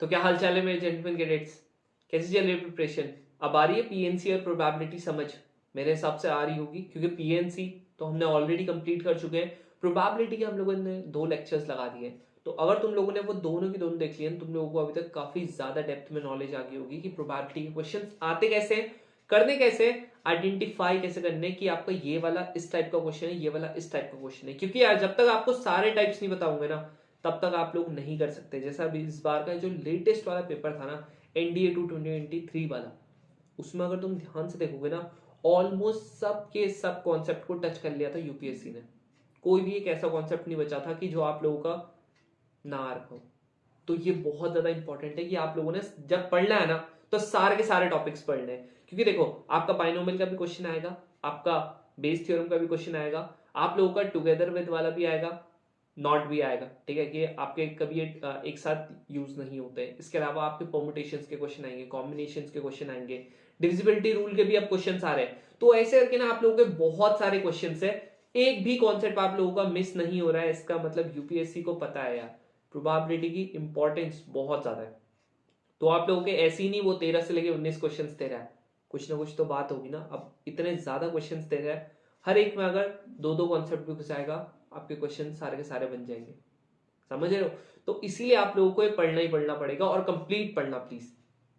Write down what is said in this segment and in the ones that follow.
तो क्या हाल चाल है मेरे जेंटलमैन कैडेट्स, कैसी चल रही है प्रिपरेशन? अब आ रही है पीएनसी और प्रोबेबिलिटी समझ? मेरे हिसाब से आ रही होगी, क्योंकि पीएनसी तो हमने ऑलरेडी कंप्लीट कर चुके हैं। प्रोबेबिलिटी के हम लोगों ने 2 लेक्चर्स लगा दिए हैं। तो अगर तुम लोगों ने वो दोनों की दोनों देख लिए, तुम लोगों को अभी तक काफी ज्यादा डेप्थ में नॉलेज आ गई होगी कि प्रोबेबिलिटी के क्वेश्चन आते कैसे हैं, करने कैसे, आइडेंटिफाई कैसे करने कि आपका ये वाला इस टाइप का क्वेश्चन है, ये वाला इस टाइप का क्वेश्चन है। क्योंकि यार जब तक आपको सारे टाइप्स नहीं बताऊंगे ना, तब तक आप लोग नहीं कर सकते। जैसा अभी इस बार का जो लेटेस्ट वाला पेपर था ना, एनडीए 2023 वाला, उसमें अगर तुम ध्यान से देखोगे ना, ऑलमोस्ट सब के सब कॉन्सेप्ट को टच कर लिया था यूपीएससी ने। कोई भी एक ऐसा कॉन्सेप्ट नहीं बचा था कि जो आप लोगों का ना आ रखा हो। तो ये बहुत ज्यादा इंपॉर्टेंट है कि आप लोगों ने जब पढ़ना है ना, तो सारे के सारे टॉपिक्स पढ़ने हैं। क्योंकि देखो, आपका बाइनोमियल का भी क्वेश्चन आएगा, आपका बेस थ्योरम का भी क्वेश्चन आएगा, आप लोगों का टुगेदर विद वाला भी आएगा, नॉट भी आएगा। ठीक है, कि आपके कभी एक साथ यूज नहीं होते। इसके अलावा आपके परमुटेशंस के क्वेश्चन आएंगे, कॉम्बिनेशंस के क्वेश्चन आएंगे, डिविजिबिलिटी रूल के भी अब क्वेश्चंस आ रहे हैं। तो ऐसे करके ना आप लोगों के बहुत सारे क्वेश्चंस है। एक भी कॉन्सेप्ट आप लोगों का मिस नहीं हो रहा है, इसका मतलब यूपीएससी को पता है यार प्रोबेबिलिटी की इंपॉर्टेंस बहुत ज्यादा है। तो आप लोगों के ऐसे ही नहीं वो 13 से लेके 19 क्वेश्चन दे रहा है, कुछ ना कुछ तो बात होगी ना। अब इतने ज्यादा क्वेश्चन दे रहा है, हर एक में अगर 2-2 कॉन्सेप्ट भी घुस आएगा, आपके क्वेश्चन सारे के सारे बन जाएंगे। समझ रहे हो? तो इसीलिए आप लोगों को ये पढ़ना ही पढ़ना पड़ेगा, और कंप्लीट पढ़ना प्लीज।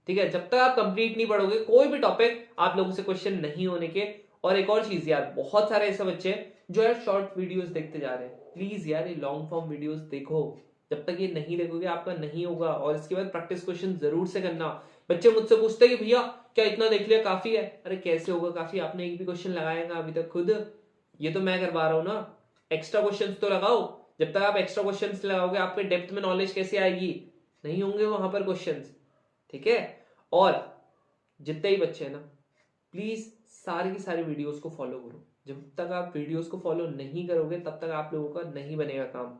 ठीक है, जब तक आप कंप्लीट नहीं पढ़ोगे कोई भी टॉपिक आप लोगों से क्वेश्चन नहीं होने के। और एक और चीज यार, बहुत सारे ऐसे बच्चे हैं जो यार शॉर्ट वीडियोस देखते जा रहे हैं। प्लीज यार, ये लॉन्ग फॉर्म वीडियोस देखो। जब तक ये नहीं देखोगे आपका नहीं होगा। और इसके बाद प्रैक्टिस क्वेश्चन जरूर से करना। बच्चे मुझसे पूछते हैं कि भैया क्या इतना देख लिया काफी है? अरे कैसे होगा काफी, आपने एक भी क्वेश्चन लगाएगा अभी तक खुद? ये तो मैं करवा रहा हूं ना। एक्स्ट्रा क्वेश्चंस तो लगाओ। जब तक आप एक्स्ट्रा क्वेश्चंस लगाओगे, आपके डेप्थ में नॉलेज कैसे आएगी? नहीं होंगे वहां पर क्वेश्चंस। ठीक है? और जितने ही बच्चे हैं ना, प्लीज सारी की सारी वीडियोस को फॉलो करो। जब तक आप वीडियोस को फॉलो नहीं करोगे, तब तक आप लोगों का नहीं बनेगा काम।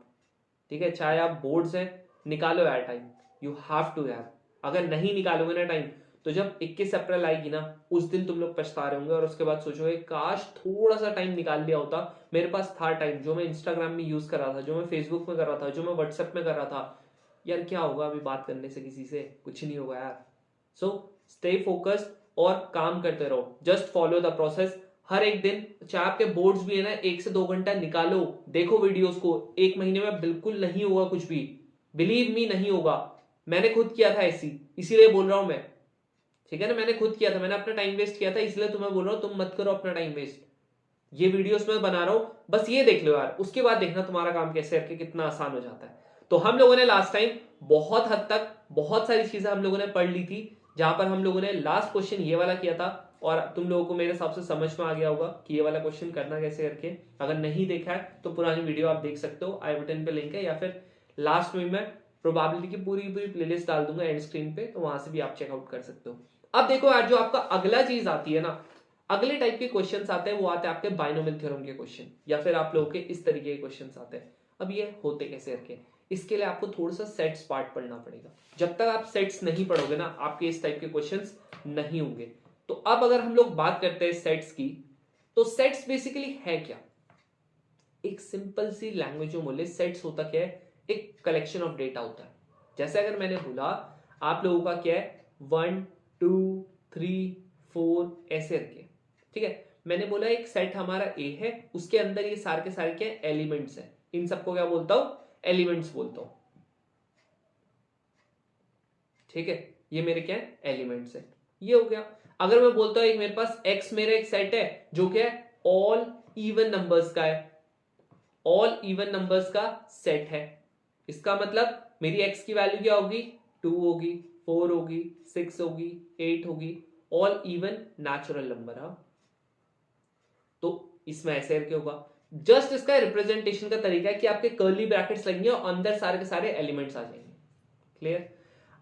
ठीक है, चाहे आप बोर्ड्स हैं, निकालो यार टाइम। यू हैव टू यार। अगर नहीं निकालोगे ना टाइम, तो जब 21 अप्रैल आएगी ना, उस दिन तुम लोग पछता रहे होंगे। और उसके बाद सोचोगे काश थोड़ा सा टाइम निकाल लिया होता, मेरे पास था टाइम, जो मैं इंस्टाग्राम में यूज कर रहा था, जो मैं फेसबुक में कर रहा था, जो मैं व्हाट्सएप में कर रहा था। यार क्या होगा अभी बात करने से किसी से? कुछ नहीं होगा यार। सो स्टे फोकस्ड और काम करते रहो। Just follow the process. हर एक दिन, चाहे आपके बोर्ड्स भी है ना, 1 से 2 घंटा निकालो, देखो वीडियोस को। 1 महीने में बिल्कुल नहीं होगा कुछ भी, बिलीव मी नहीं होगा। मैंने खुद किया था ऐसी, इसीलिए बोल रहा हूं मैं। ठीक है ना, मैंने खुद किया था, मैंने अपना टाइम वेस्ट किया था, इसलिए तुम्हें बोल रहा हूं तुम मत करो अपना टाइम वेस्ट। ये वीडियोस मैं बना रहा हूं, बस ये देख लो यार, उसके बाद देखना तुम्हारा काम कैसे करके कितना आसान हो जाता है। तो हम लोगों ने लास्ट टाइम बहुत हद तक बहुत सारी चीजें हम लोगों ने पढ़ ली थी, जहां पर हम लोगों ने लास्ट क्वेश्चन ये वाला किया था। और तुम लोगों को मेरे हिसाब से समझ में आ गया होगा कि ये वाला क्वेश्चन करना कैसे करके। अगर नहीं देखा है तो पुरानी वीडियो आप देख सकते हो, आई बटन पे लिंक है, या फिर लास्ट में मैं प्रोबेबिलिटी की पूरी पूरी प्लेलिस्ट डाल दूंगा एंड स्क्रीन पे, तो वहां से भी आप चेकआउट कर सकते हो। अब देखो यार, जो आपका अगला चीज आती है ना, अगले टाइप के क्वेश्चंस आते हैं, वो आते हैं आपके बाइनोमियल थ्योरम के क्वेश्चन, या फिर आप लोगों के इस तरीके के क्वेश्चंस आते हैं। अब ये होते कैसे करके, इसके लिए आपको थोड़ा सा सेट्स पार्ट पढ़ना पड़ेगा। जब तक आप सेट्स नहीं पढ़ोगे ना, आपके इस टाइप के क्वेश्चंस नहीं होंगे। तो अब अगर हम लोग बात करते हैं सेट्स की, तो सेट्स बेसिकली है क्या? एक सिंपल सी लैंग्वेज में बोले, सेट्स होता क्या है? एक कलेक्शन ऑफ डेटा होता है। जैसे अगर मैंने बोला आप लोगों का क्या है, 1 2 3 4 ऐसे रखे। ठीक है, मैंने बोला एक सेट हमारा ए है, उसके अंदर ये सारे के सारे क्या एलिमेंट्स है। इन सबको क्या बोलता हूं? एलिमेंट्स बोलता हूं। ठीक है, ये मेरे क्या है? एलिमेंट्स है। ये हो गया। अगर मैं बोलता हूं एक मेरे पास एक्स मेरा एक सेट है, जो क्या है? ऑल इवन नंबर्स का है, ऑल इवन नंबर्स का सेट है। इसका मतलब मेरी एक्स की वैल्यू क्या होगी? 2 होगी, 4 होगी, 6 होगी, 8 होगी, ऑल इवन नेचुरल नंबर। हाँ, तो इसमें ऐसे करके होगा। जस्ट इसका रिप्रेजेंटेशन का तरीका है कि आपके कर्ली ब्रैकेट्स लगेंगे और अंदर सारे के सारे एलिमेंट्स आ जाएंगे। क्लियर?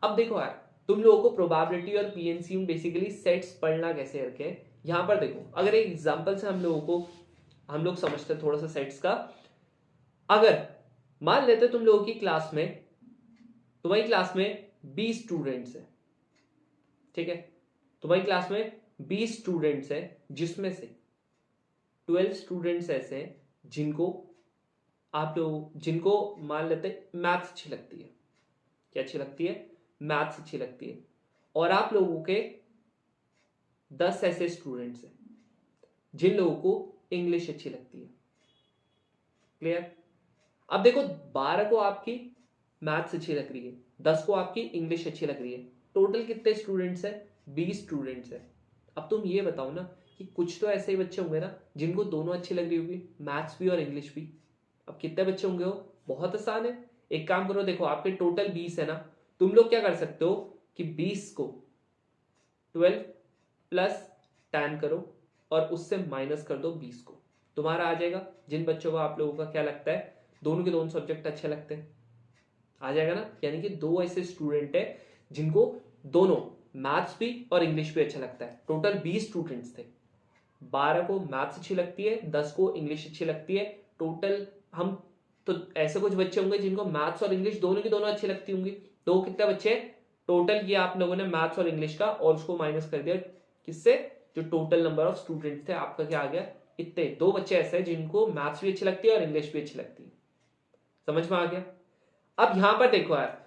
अब देखो यार, तुम लोगों को प्रोबेबिलिटी और पीएनसी में बेसिकली सेट्स पढ़ना कैसे करके, यहां पर देखो, अगर एक एग्जांपल से हम लोग समझते हैं थोड़ा सा सेट्स का। अगर मान लेते तुम लोगों की क्लास में, तुम्हारी क्लास में 20 स्टूडेंट्स है। ठीक है, तुम्हारी क्लास में 20 स्टूडेंट्स है, जिसमें से 12 स्टूडेंट्स ऐसे हैं जिनको मान लेते मैथ अच्छी लगती है। क्या अच्छी लगती है? मैथ्स अच्छी लगती है, और आप लोगों के 10 ऐसे स्टूडेंट्स हैं जिन लोगों को इंग्लिश अच्छी लगती है। क्लियर? अब देखो 12 को आपकी मैथ्स अच्छी लग रही है, 10 को आपकी इंग्लिश अच्छी लग रही है, टोटल कितने स्टूडेंट्स हैं? 20 स्टूडेंट्स हैं। अब तुम ये बताओ ना कि कुछ तो ऐसे ही बच्चे होंगे ना जिनको दोनों अच्छी लग रही होगी, मैथ्स भी और इंग्लिश भी। अब कितने बच्चे होंगे वो? बहुत आसान है। एक काम करो, देखो आपके टोटल 20 है ना, तुम लोग क्या कर सकते हो कि 20 को 12 प्लस 10 करो और उससे माइनस कर दो 20 को, तुम्हारा आ जाएगा जिन बच्चों को आप लोगों का क्या लगता है दोनों के दोनों सब्जेक्ट अच्छे लगते हैं, आ जाएगा ना। यानी कि 2 ऐसे स्टूडेंट है जिनको दोनों मैथ्स भी और इंग्लिश भी अच्छा लगता है। टोटल 20 स्टूडेंट्स थे, 12 को मैथ्स अच्छी लगती है, 10 को इंग्लिश अच्छी लगती है। टोटल हम तो ऐसे कुछ बच्चे होंगे जिनको मैथ्स और इंग्लिश दोनों की दोनों अच्छी लगती होंगी। तो कितने बच्चे टोटल किया आप लोगों ने मैथ्स और इंग्लिश का, और उसको माइनस कर दिया किससे? जो टोटल नंबर ऑफ स्टूडेंट्स थे, आपका क्या आ गया? इतने 2 बच्चे ऐसे हैं जिनको मैथ्स भी अच्छी लगती है और इंग्लिश भी अच्छी लगती है। समझ में आ गया? अब यहां पर देखो यार,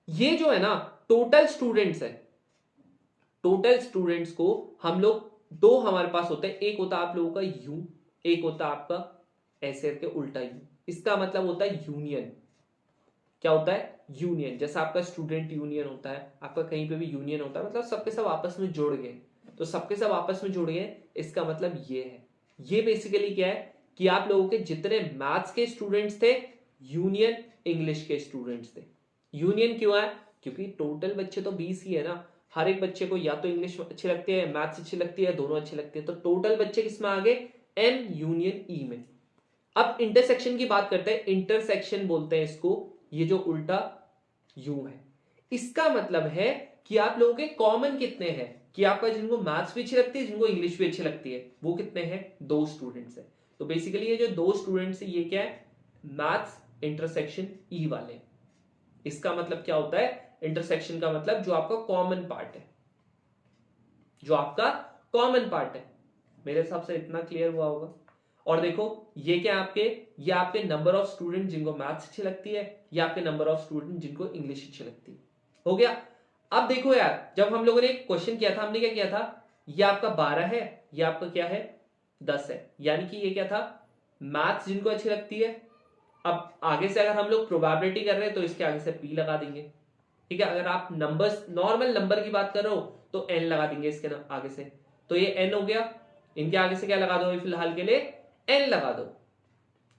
ये जो है ना टोटल स्टूडेंट्स है, टोटल स्टूडेंट्स को हम लोग दो हमारे पास होते हैं, एक होता है आप लोगों का यू, एक होता है आपका ऐसे के उल्टा यू। इसका मतलब होता है यूनियन। क्या होता है? यूनियन। जैसा आपका स्टूडेंट यूनियन होता है, आपका कहीं पे भी यूनियन होता है, मतलब सबके सब आपस में जुड़ गए। तो सबके सब आपस में जुड़ गए, इसका मतलब ये है। ये बेसिकली क्या है कि आप लोगों के जितने मैथ्स के स्टूडेंट्स थे, यूनियन इंग्लिश के स्टूडेंट्स थे। यूनियन क्यों है? क्योंकि टोटल बच्चे तो 20 ही है ना, हर एक बच्चे को या तो इंग्लिश अच्छी लगती है, मैथ्स अच्छी लगती है, दोनों अच्छी लगती है। तो टोटल बच्चे किसमें आ गए? एम यूनियन ई में। अब इंटरसेक्शन की बात करते हैं। इंटरसेक्शन बोलते हैं इसको, ये जो उल्टा यू है, इसका मतलब है कि आप लोगों के कॉमन कितने हैं, कि आपका जिनको मैथ्स भी अच्छी लगती है, जिनको इंग्लिश भी अच्छी लगती है, वो कितने हैं? 2 स्टूडेंट्स हैं। तो बेसिकली ये जो 2 स्टूडेंट्स है, ये क्या है? मैथ्स इंटरसेक्शन ई वाले। इसका मतलब क्या होता है? इंटरसेक्शन का मतलब जो आपका कॉमन पार्ट है, जो आपका कॉमन पार्ट है। मेरे हिसाब से इतना क्लियर हुआ होगा। और देखो ये क्या आपके, ये आपके नंबर ऑफ स्टूडेंट जिनको मैथ्स अच्छी लगती है, ये आपके नंबर ऑफ स्टूडेंट जिनको इंग्लिश अच्छी लगती है। हो गया। अब देखो यार, जब हम लोगों ने एक क्वेश्चन किया था, हमने क्या किया था? ये आपका 12 है, ये आपका क्या है? 10 है। यानी कि ये क्या था? मैथ्स जिनको अच्छी लगती है। अब आगे से अगर हम लोग प्रोबेबिलिटी कर रहे हैं तो इसके आगे से पी लगा देंगे। ठीक है, अगर आप नंबर्स नॉर्मल नंबर की बात कर रहे हो तो एन लगा देंगे इसके आगे से। तो ये एन हो गया, इनके आगे से क्या लगा दो फिलहाल के लिए? एन लगा दो।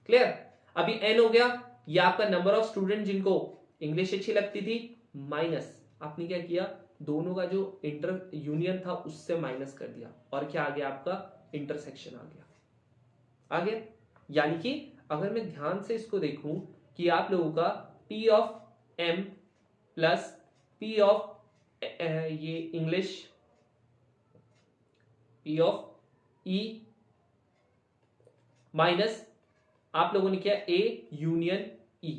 क्लियर? अभी एन हो गया, ये आपका नंबर ऑफ स्टूडेंट जिनको इंग्लिश अच्छी लगती थी, माइनस आपने क्या किया? दोनों का जो इंटर यूनियन था उससे माइनस कर दिया, और क्या आ गया? आपका इंटरसेक्शन आ गया। आ गया। यानी कि अगर मैं ध्यान से इसको देखूं कि आप लोगों का P of M plus P of ये English, P of E minus आप लोगों ने किया A यूनियन E,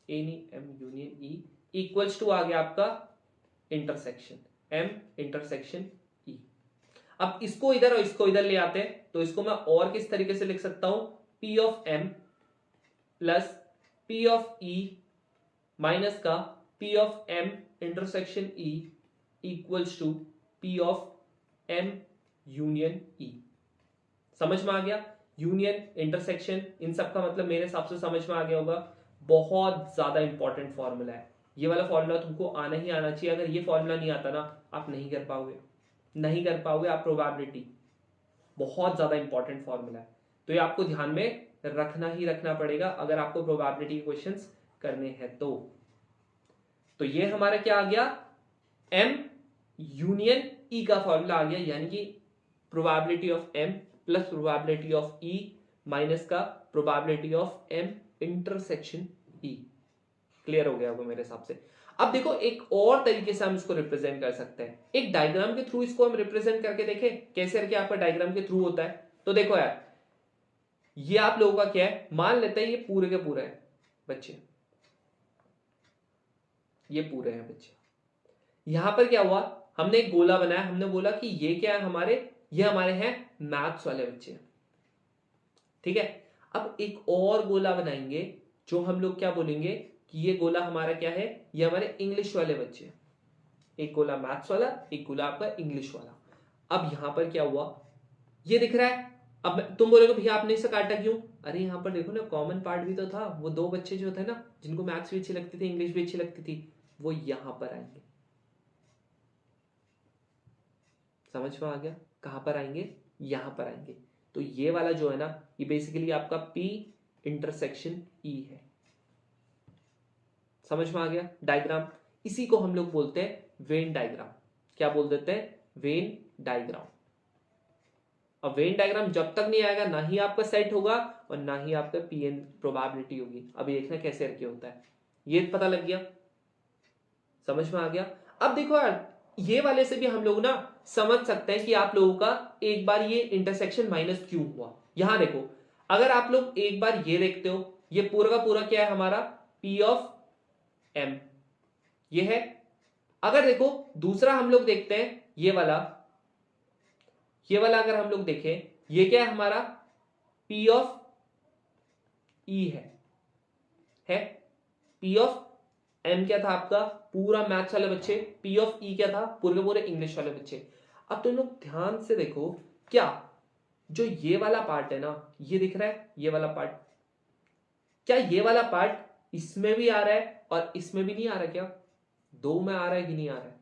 A नहीं M union E, equals to आ गया आपका इंटरसेक्शन M इंटरसेक्शन E। अब इसको इधर और इसको इधर ले आते हैं, तो इसको मैं और किस तरीके से लिख सकता हूं? P of M plus P of E minus का P of M intersection E equals to P of M union E। समझ में आ गया? यूनियन, इंटरसेक्शन, इन सब का मतलब मेरे हिसाब से समझ में आ गया होगा। बहुत ज्यादा इंपॉर्टेंट फॉर्मूला है ये वाला। फॉर्मूला तुमको आना ही आना चाहिए। अगर ये फॉर्मूला नहीं आता ना, आप नहीं कर पाओगे, नहीं कर पाओगे आप प्रोबेबिलिटी। बहुत ज्यादा इंपॉर्टेंट फॉर्मूला है, तो ये आपको ध्यान में रखना ही रखना पड़ेगा अगर आपको प्रोबेबिलिटी के क्वेश्चंस करने हैं तो ये हमारा क्या आ गया? M यूनियन E का फॉर्मूला आ गया, यानी कि probability of M plus probability of E minus का probability of M intersection E। Clear हो गया होगा मेरे हिसाब से। अब देखो एक और तरीके से हम इसको रिप्रेजेंट कर सकते हैं, एक डायग्राम के थ्रू इसको हम रिप्रेजेंट करके देखें कैसे करके आपका डायग्राम के थ्रू होता है। तो देखो यार, ये आप लोगों का क्या है? मान लेते हैं ये पूरे के पूरे हैं बच्चे, ये पूरे हैं बच्चे। यहां पर क्या हुआ? हमने एक गोला बनाया, हमने बोला कि ये क्या है हमारे? ये हमारे हैं मैथ्स वाले बच्चे। ठीक है, अब एक और गोला बनाएंगे जो हम लोग क्या बोलेंगे? कि ये गोला हमारा क्या है, ये हमारे इंग्लिश वाले बच्चे हैं। एक गोला मैथ्स वाला, एक गोला आपका इंग्लिश वाला। अब यहां पर क्या हुआ, ये दिख रहा है। अब तुम बोलोगे भैया आपने इसे काटा क्यों? अरे यहां पर देखो ना, कॉमन पार्ट भी तो था। वो दो बच्चे जो थे ना, जिनको मैथ्स भी अच्छी लगती थी, इंग्लिश भी अच्छी लगती थी, वो यहां पर आएंगे। समझ में आ गया? कहां पर आएंगे? यहां पर आएंगे। तो ये वाला जो है ना, ये बेसिकली आपका P इंटरसेक्शन E है। समझ में आ गया डायग्राम? इसी को हम लोग बोलते हैं वेन डायग्राम। क्या बोल देते हैं? Venn diagram. अब वेन डायग्राम जब तक नहीं आएगा, ना ही आपका सेट होगा और ना ही आपका पीएन प्रोबेबिलिटी होगी। अभी देखना कैसे करके होता है। ये पता लग गया? समझ में आ गया? अब देखो यार, ये वाले से भी हम लोग ना समझ सकते हैं कि आप लोगों का एक बार ये इंटरसेक्शन माइनस क्यों हुआ। यहां देखो, अगर आप लोग एक बार ये देखते हो, ये पूरा का पूरा क्या है हमारा? P ऑफ M ये है। अगर देखो दूसरा हम लोग देखते हैं, ये वाला अगर हम लोग देखें, ये क्या है हमारा? P ऑफ E है। P ऑफ M क्या था आपका? पूरा मैथ्स वाले बच्चे। P ऑफ E क्या था? पूरे पूरे इंग्लिश वाले बच्चे। अब तुम लोग ध्यान से देखो, क्या जो ये वाला पार्ट है ना, ये दिख रहा है, ये वाला पार्ट, क्या ये वाला पार्ट इसमें भी आ रहा है और इसमें भी नहीं आ रहा? क्या दो में आ रहा है कि नहीं आ रहा है?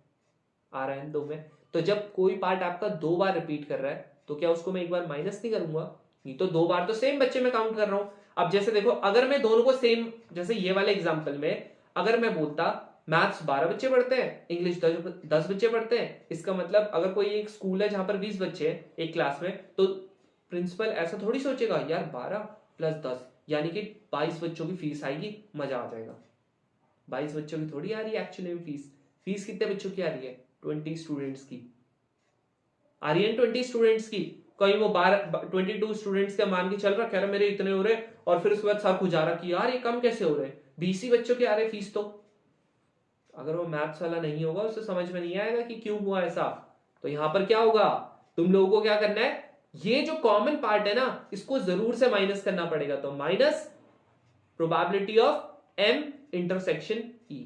आ रहा है दो में। तो जब कोई पार्ट आपका दो बार रिपीट कर रहा है, तो क्या उसको मैं एक बार माइनस नहीं करूंगा? नहीं, तो दो बार तो सेम बच्चे में काउंट कर रहा हूं। अब जैसे देखो, अगर मैं दोनों को सेम, जैसे ये वाले एग्जांपल में अगर मैं बोलता मैथ्स 12 बच्चे पढ़ते हैं, इंग्लिश 10 बच्चे पढ़ते हैं, इसका मतलब अगर कोई एक स्कूल है जहां पर 20 बच्चे हैं एक क्लास में, तो प्रिंसिपल ऐसा थोड़ी सोचेगा यार 12 प्लस 10 यानी कि 22 बच्चों की फीस आएगी, मजा आ जाएगा। 22 बच्चों की थोड़ी आ रही है एक्चुअली में फीस। फीस कितने बच्चों की आ रही है? 20 स्टूडेंट्स की आ रही है। 20 स्टूडेंट्स की, कहीं वो 22 स्टूडेंट्स का मान के चल रहा, कह रहा मेरे इतने हो रहे, और फिर उसके बाद सर खुजारा कि यार ये कम कैसे हो रहे, 20 ही बच्चों के आ रहे फीस। तो अगर वो मैथ्स वाला नहीं होगा, उससे समझ में नहीं आएगा कि क्यों हुआ ऐसा। तो यहां पर क्या होगा, तुम लोगों को क्या करना है, ये जो कॉमन पार्ट है ना, इसको जरूर से माइनस करना पड़ेगा। तो minus probability of M intersection E।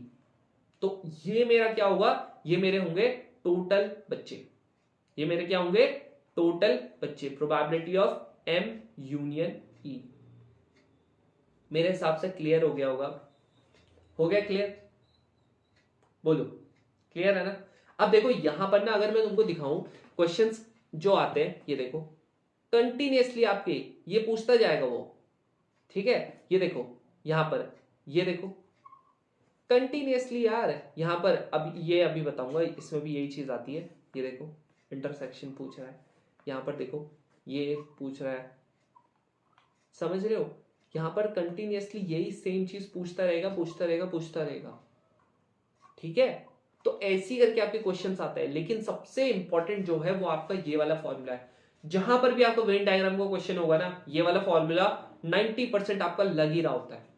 तो ये मेरा क्या होगा, ये मेरे होंगे टोटल बच्चे। ये मेरे क्या होंगे? टोटल बच्चे। Probability of M union E। मेरे हिसाब से क्लियर हो गया होगा। हो गया क्लियर? बोलो क्लियर है ना? अब देखो यहां पर ना, अगर मैं तुमको दिखाऊं क्वेश्चंस जो आते हैं, ये देखो कंटिन्यूअसली आपके ये पूछता जाएगा वो। ठीक है, ये देखो यहां पर, ये देखो कंटिन्यूअसली यार। यहां पर अब ये अभी बताऊंगा, इसमें भी यही चीज आती है। ये देखो इंटरसेक्शन पूछ रहा है, यहां पर देखो ये पूछ रहा है। समझ रहे हो? यहां पर कंटिन्यूअसली यही सेम चीज पूछता रहेगा, पूछता रहेगा, पूछता रहेगा। ठीक है, तो ऐसी करके आपके क्वेश्चंस आते हैं। लेकिन सबसे इंपॉर्टेंट जो है वो आपका ये वाला फॉर्मूला है। जहां पर भी आपको वेन डायग्राम का क्वेश्चन होगा ना, ये वाला फॉर्मूला 90% आपका लग ही रहा होता है।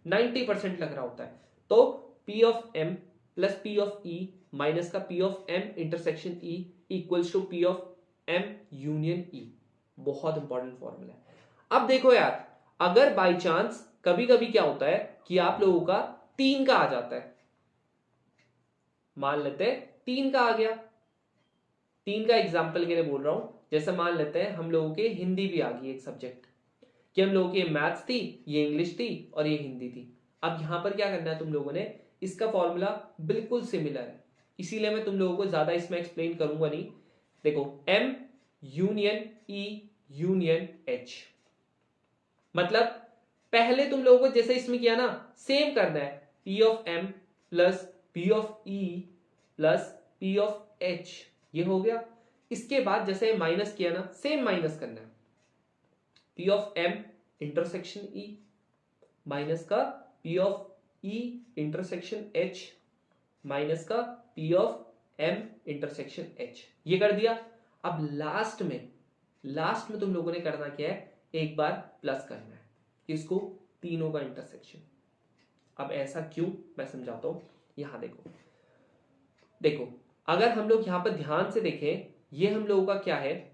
90% लग रहा होता है। तो P of M plus P of E minus का P of M intersection E equals to P of M union E। बहुत इंपॉर्टेंट फॉर्मूला है। अब देखो यार, अगर बाई चांस कभी कभी क्या होता है कि आप लोगों का 3 का आ जाता है, मान लेते हैं 3 का आ गया। 3 का एग्जाम्पल के लिए बोल रहा हूं, जैसे मान लेते हैं हम लोगों के हिंदी भी आ गई एक सब्जेक्ट, कि हम लोगों की मैथ्स थी, ये इंग्लिश थी और ये हिंदी थी। अब यहां पर क्या करना है तुम लोगों ने, इसका फॉर्मूला बिल्कुल सिमिलर है, इसीलिए मैं तुम लोगों को ज्यादा इसमें एक्सप्लेन करूंगा नहीं। देखो M union E union H, मतलब पहले तुम लोगों को जैसे इसमें किया ना, सेम करना है। P of M plus P of E plus P of H, ये हो गया। इसके बाद जैसे माइनस किया ना, सेम माइनस करना है। P of M intersection E minus का P of E intersection H minus का P of M intersection H, ये कर दिया। अब लास्ट में तुम लोगों ने करना क्या है, एक बार प्लस करना है इसको, तीनों का इंटरसेक्शन। अब ऐसा क्यों, मैं समझाता हूं। यहां देखो अगर हम लोग यहां पर ध्यान से देखें, ये हम लोगों का क्या है,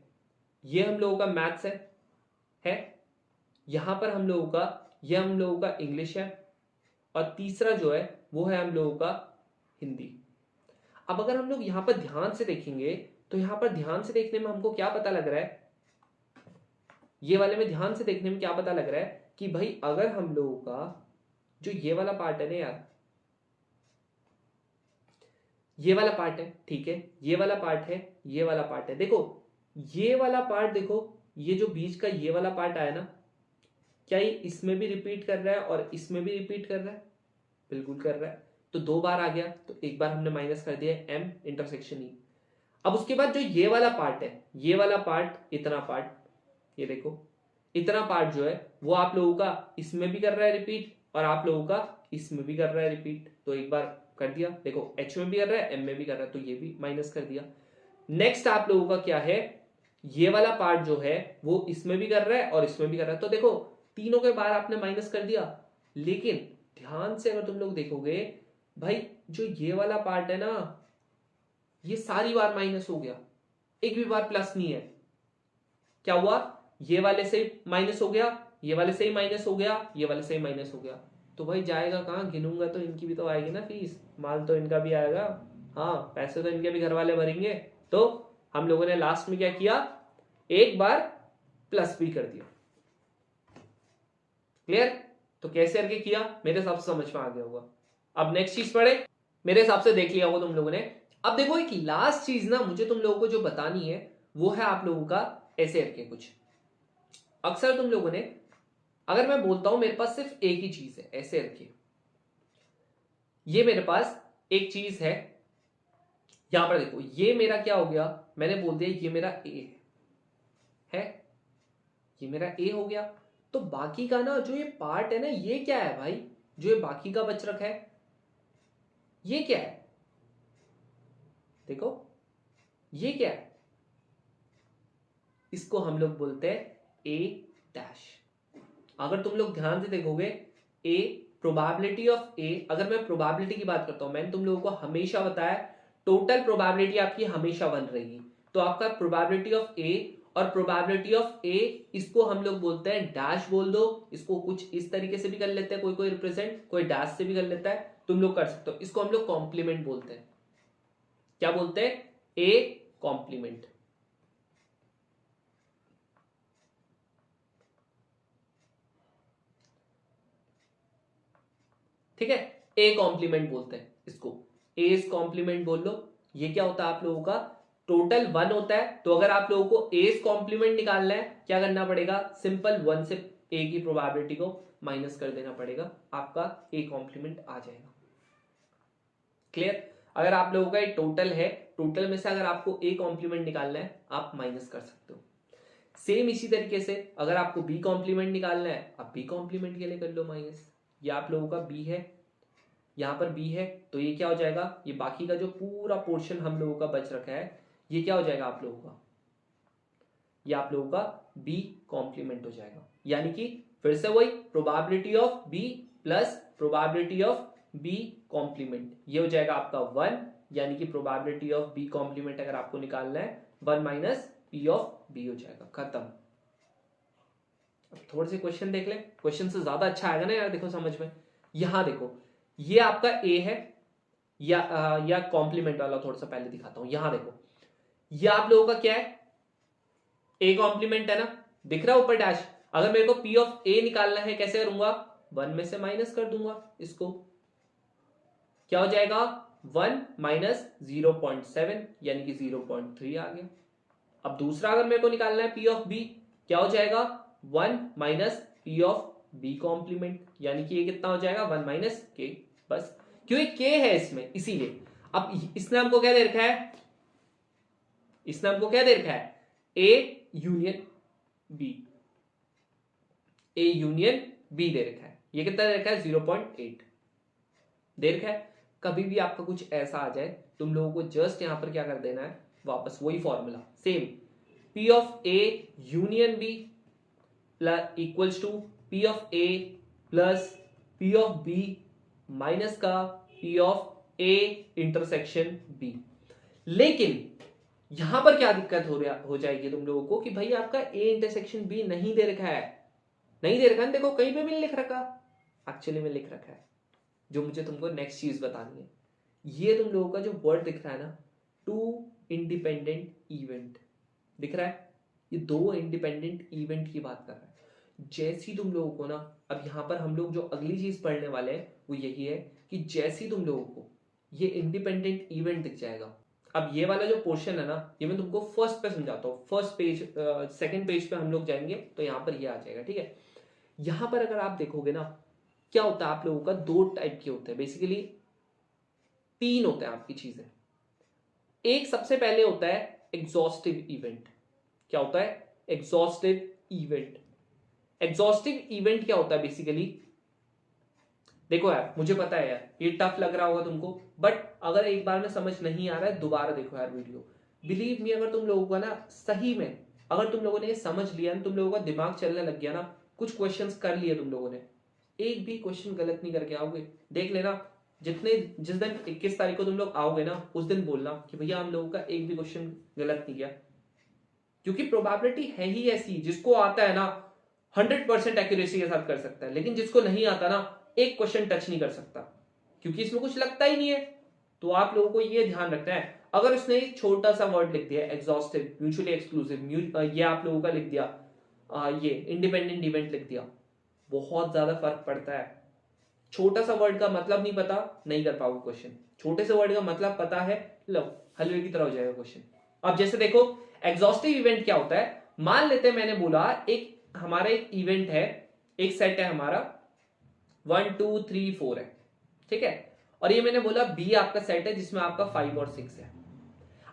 ये हम लोगों का मैथ्स है। यहां पर हम लोगों का, ये हम लोगों का इंग्लिश है, और तीसरा जो है वो है हम लोगों का हिंदी। अब अगर हम लोग यहाँ पर ध्यान से देखेंगे तो यहाँ पर ध्यान से देखने में हमको क्या पता लग रहा है, ये वाले में ध्यान से देखने में क्या पता लग रहा है कि भाई अगर हम लोगों का जो ये वाला पार्ट है ना यार, ये वाला पार्ट है, ठीक है, ये वाला पार्ट है, ये वाला पार्ट है, देखो ये वाला पार्ट, देखो ये जो बीच का ये वाला पार्ट आया ना, क्या ये इसमें भी रिपीट कर रहा है और इसमें भी रिपीट कर रहा है? बिल्कुल कर रहा है। तो 2 बार आ गया, तो एक बार हमने माइनस कर दिया m इंटरसेक्शन ई। अब उसके बाद जो ये वाला पार्ट है, ये वाला पार्ट, इतना पार्ट, ये देखो इतना पार्ट जो है वो आप लोगों का इसमें भी कर रहा है रिपीट और आप लोगों का इसमें भी कर रहा है रिपीट। तो एक बार कर दिया, देखो h में भी कर रहा है, m में भी कर रहा है, तो ये भी माइनस कर दिया। नेक्स्ट आप लोगों का क्या है, ये वाला पार्ट जो है वो इसमें भी कर रहा है और इसमें भी कर रहा है। तो देखो तीनों के बार आपने माइनस कर दिया, लेकिन ध्यान से अगर तुम लोग देखोगे भाई जो ये वाला पार्ट है ना, ये सारी बार माइनस हो गया, एक भी बार प्लस नहीं है। क्या हुआ, ये वाले से माइनस हो गया, ये वाले से ही माइनस हो गया, ये वाले से ही माइनस हो गया। तो भाई जाएगा कहाँ, गिनूंगा तो इनकी भी तो आएगी ना फीस, माल तो इनका भी आएगा, हाँ पैसे तो इनके भी घर वाले भरेंगे। तो हम लोगों ने लास्ट में क्या किया, एक बार प्लस भी कर दिया। क्लियर? तो कैसे करके किया, मेरे हिसाब से समझ में आ गया होगा। अब नेक्स्ट चीज पढ़े, मेरे हिसाब से देख लिया होगा तुम लोगों ने। अब देखो एक लास्ट चीज ना मुझे तुम लोगों को जो बतानी है वो है आप लोगों का ऐसे करके कुछ। अक्सर तुम लोगों ने, अगर मैं बोलता हूं मेरे पास सिर्फ एक ही चीज है, ऐसे करके ये मेरे पास एक चीज है, यहां पर देखो ये मेरा क्या हो गया, मैंने बोल दिया ये मेरा ए है, ये मेरा ए हो गया। तो बाकी का ना जो ये पार्ट है ना, ये क्या है भाई, जो ये बाकी का बच रखा है ये क्या है, देखो ये क्या है, इसको हम लोग बोलते हैं ए डैश। अगर तुम लोग ध्यान से देखोगे ए प्रोबेबिलिटी ऑफ ए, अगर मैं प्रोबेबिलिटी की बात करता हूं, मैंने तुम लोगों को हमेशा बताया टोटल प्रोबेबिलिटी आपकी हमेशा 1 रहेगी। तो आपका प्रोबेबिलिटी ऑफ ए और प्रोबेबिलिटी ऑफ ए, इसको हम लोग बोलते हैं डैश बोल दो, इसको कुछ इस तरीके से भी कर लेते हैं, कोई कोई रिप्रेजेंट, कोई डैश से भी कर लेता है, तुम लोग कर सकते हो। इसको हम लोग कॉम्प्लीमेंट बोलते हैं। क्या बोलते हैं, ए कॉम्प्लीमेंट। ठीक है, ए कॉम्प्लीमेंट बोलते हैं इसको, एस कॉम्प्लीमेंट बोल लो। ये क्या होता है आप लोगों का, टोटल 1 होता है, तो अगर आप लोगों को एस कॉम्प्लीमेंट निकालना है क्या करना पड़ेगा, सिंपल 1 से ए की प्रोबेबिलिटी को माइनस कर देना पड़ेगा, आपका ए कॉम्प्लीमेंट आ जाएगा। क्लियर? अगर आप लोगों का ये टोटल है, टोटल में से अगर आपको ए कॉम्प्लीमेंट निकालना है आप माइनस कर सकते हो। सेम इसी तरीके से अगर आपको बी कॉम्प्लीमेंट निकालना है, आप बी कॉम्प्लीमेंट के लिए कर लो माइनस। ये आप लोगों का बी है, यहां पर बी है, तो ये क्या हो जाएगा, ये बाकी का जो पूरा पोर्शन हम लोगों का बच रखा है ये क्या हो जाएगा आप लोगों का, ये आप लोगों का बी कॉम्प्लीमेंट हो जाएगा। यानी कि फिर से वही probability of B plus probability of B complement, ये हो जाएगा आपका 1, यानी कि प्रोबेबिलिटी ऑफ बी कॉम्प्लीमेंट अगर आपको निकालना है 1 माइनस पी ऑफ बी हो जाएगा, खत्म। अब थोड़े से क्वेश्चन देख ले, क्वेश्चन से ज्यादा अच्छा आएगा ना यार, देखो समझ में। यहां देखो ये आपका ए है, या कॉम्प्लीमेंट वाला थोड़ा सा पहले दिखाता हूं। यहां देखो ये आप लोगों का क्या है, ए कॉम्प्लीमेंट है ना, दिख रहा है ऊपर डैश। अगर मेरे को पी ऑफ ए निकालना है कैसे करूंगा, 1 में से माइनस कर दूंगा इसको, क्या हो जाएगा 1 माइनस 0.7 यानी कि 0.3 आ गया। अब दूसरा अगर मेरे को निकालना है पी ऑफ बी, क्या हो जाएगा 1 minus P of B complement, यानी कि ये कितना हो जाएगा 1 माइनस के, बस क्योंकि के है इसमें इसीलिए। अब इसने हमको क्या दे रखा है, इसने हमको क्या दे रखा है, A union B, A union B दे रखा है। ये कितना दे रखा है 0.8 दे रखा है। कभी भी आपका कुछ ऐसा आ जाए तुम लोगों को जस्ट यहां पर क्या कर देना है, वापस वही formula same, P of A union B plus equals to P of A plus P of B minus का P of A intersection B. लेकिन यहां पर क्या दिक्कत हो जाएगी तुम लोगों को कि भाई आपका ए इंटरसेक्शन बी नहीं दे रखा है, नहीं दे रखा है, देखो कहीं पे भी नहीं लिख रखा, एक्चुअली में लिख रखा है, जो मुझे तुमको नेक्स्ट चीज बतानी है। ये तुम लोगों का जो वर्ड दिख रहा है ना, टू इंडिपेंडेंट इवेंट दिख रहा है, ये दो इंडिपेंडेंट इवेंट की बात कर रहा है। जैसी तुम लोगों को ना, अब यहां पर हम लोग जो अगली चीज पढ़ने वाले हैं वो यही है कि जैसी तुम लोगों को ये इंडिपेंडेंट इवेंट दिख जाएगा। अब ये वाला जो पोर्शन है ना, ये मैं तुमको फर्स्ट पे समझाता हूँ। फर्स्ट पेज सेकंड पेज पे हम लोग जाएंगे तो यहाँ पर ये आ जाएगा, ठीक है। यहाँ पर अगर आप देखोगे ना, क्या होता है आप लोगों का, दो टाइप के होते हैं बेसिकली, तीन होते हैं आपकी चीजें। एक सबसे पहले होता है एग्जॉस्टिव इवेंट। क्या होता है? Exhaustive event. एग्जॉस्टिव इवेंट क्या होता है बेसिकली? देखो यार, मुझे पता है यार ये टफ लग रहा होगा तुमको, बट अगर एक बार में समझ नहीं आ रहा है दोबारा देखो यार वीडियो। बिलीव मी, अगर तुम लोगों का ना सही में, अगर तुम लोगों ने ये समझ लिया ना, तुम लोगों का दिमाग चलने लग गया ना, कुछ क्वेश्चंस कर लिए तुम लोगों ने, एक भी क्वेश्चन गलत नहीं करके आओगे। देख लेना, जिस दिन 21 तारीख को तुम लोग आओगे ना, उस दिन बोलना कि भैया हम लोगों का एक भी क्वेश्चन गलत नहीं किया। क्योंकि प्रोबेबिलिटी है ही ऐसी, जिसको आता है ना 100% एक्यूरेसी के साथ कर सकता है, लेकिन जिसको नहीं आता ना एक क्वेश्चन टच नहीं कर सकता, क्योंकि इसमें कुछ लगता ही नहीं है। तो आप लोगों को ये ध्यान रखना है, अगर उसने एक छोटा सा वर्ड लिख दिया एग्जॉस्टिव, म्यूचुअली एक्सक्लूसिव, ये आप लोगों का लिख दिया, ये इंडिपेंडेंट इवेंट लिख दिया, बहुत ज्यादा फर्क पड़ता है। छोटा सा वर्ड का मतलब नहीं पता, नहीं कर पाओगे क्वेश्चन। छोटे से वर्ड का मतलब पता है, लो हलवे की तरह हो जाएगा क्वेश्चन। अब जैसे देखो, एग्जॉस्टिव इवेंट क्या होता है? मान लेते हैं मैंने बोला एक हमारा एक इवेंट है, एक सेट है हमारा 1 2 3 4 है, ठीक है, और ये मैंने बोला बी आपका सेट है जिसमें आपका 5 और 6 है।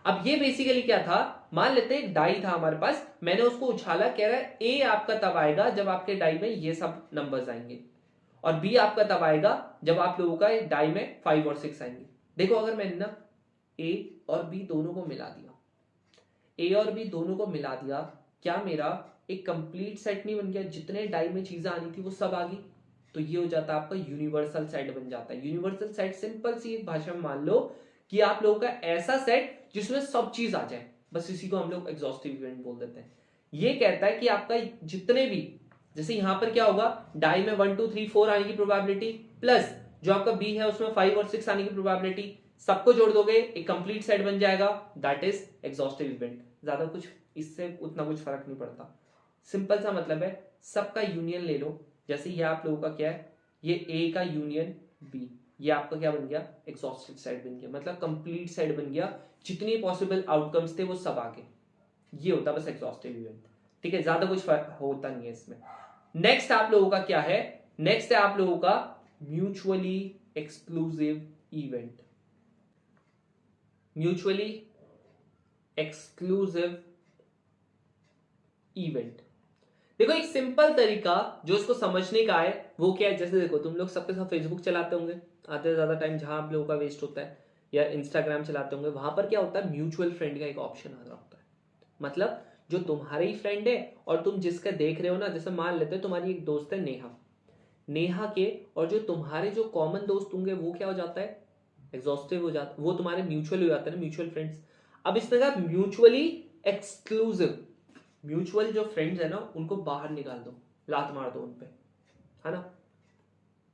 अब ये बेसिकली क्या था, मान लेते हैं एक डाई था हमारे पास, मैंने उसको उछाला, कह रहा है ए आपका तब आएगा जब आपके डाई में ये सब नंबर्स आएंगे, और बी आपका तब आएगा जब आप लोगों का डाई में 5 और 6 आएंगे। देखो अगर मैंने ना ए और बी दोनों को मिला दिया, ए और बी दोनों को मिला दिया, क्या मेरा एक कंप्लीट सेट नहीं बन गया? जितने डाई में चीजें आनी थी वो सब आ गई, तो ये हो जाता है आपका यूनिवर्सल सेट बन जाता है। यूनिवर्सल सेट सिंपल सी भाषा में मान लो कि आप लोगों का ऐसा सेट जिसमें सब चीज आ जाए, बस इसी को हम लोग एग्जॉस्टिव इवेंट बोल देते हैं। ये कहता है कि आपका जितने भी, जैसे यहां पर क्या होगा, डाई में 1 2 3 4 आने की प्रोबेबिलिटी प्लस जो आपका बी है उसमें 5 और 6 आने की प्रोबेबिलिटी, सबको जोड़ दोगे एक कंप्लीट सेट बन जाएगा, दैट इज एग्जॉस्टिव इवेंट। ज्यादा कुछ इससे उतना कुछ फर्क नहीं पड़ता, सिंपल सा मतलब है, सबका यूनियन ले लो। जैसे ये आप लोगों का क्या है, ये ए का यूनियन बी, ये आपका क्या बन गया, एग्जॉस्टिव सेट बन गया, मतलब कंप्लीट सेट बन गया, जितनी पॉसिबल आउटकम्स थे वो सब आ गए। ये होता बस एग्जॉस्टिव इवेंट, ठीक है, ज्यादा कुछ फर्क होता नहीं है इसमें। नेक्स्ट आप लोगों का क्या है, नेक्स्ट है आप लोगों का mutually exclusive event. Mutually exclusive event, देखो एक सिंपल तरीका जो इसको समझने का है वो क्या है, जैसे देखो तुम लोग सबके साथ फेसबुक चलाते होंगे, आधे से ज्यादा टाइम जहां आप लोगों का वेस्ट होता है, या इंस्टाग्राम चलाते होंगे, वहां पर क्या होता है, म्यूचुअल फ्रेंड का एक ऑप्शन आ रहा होता है। मतलब जो तुम्हारे ही फ्रेंड है और तुम जिसका देख रहे हो ना, जैसे मान लेते हो तुम्हारी एक दोस्त है नेहा, नेहा के और जो तुम्हारे जो कॉमन दोस्त होंगे वो क्या हो जाता है, एग्जॉस्टिव हो जाता है, वो तुम्हारे म्यूचुअल हो जाते हैं ना, म्यूचुअल फ्रेंड्स। अब इसने कहा म्यूचुअली एक्सक्लूसिव, म्यूचुअल जो फ्रेंड्स है ना उनको बाहर निकाल दो, लात मार दो उनपे, है ना।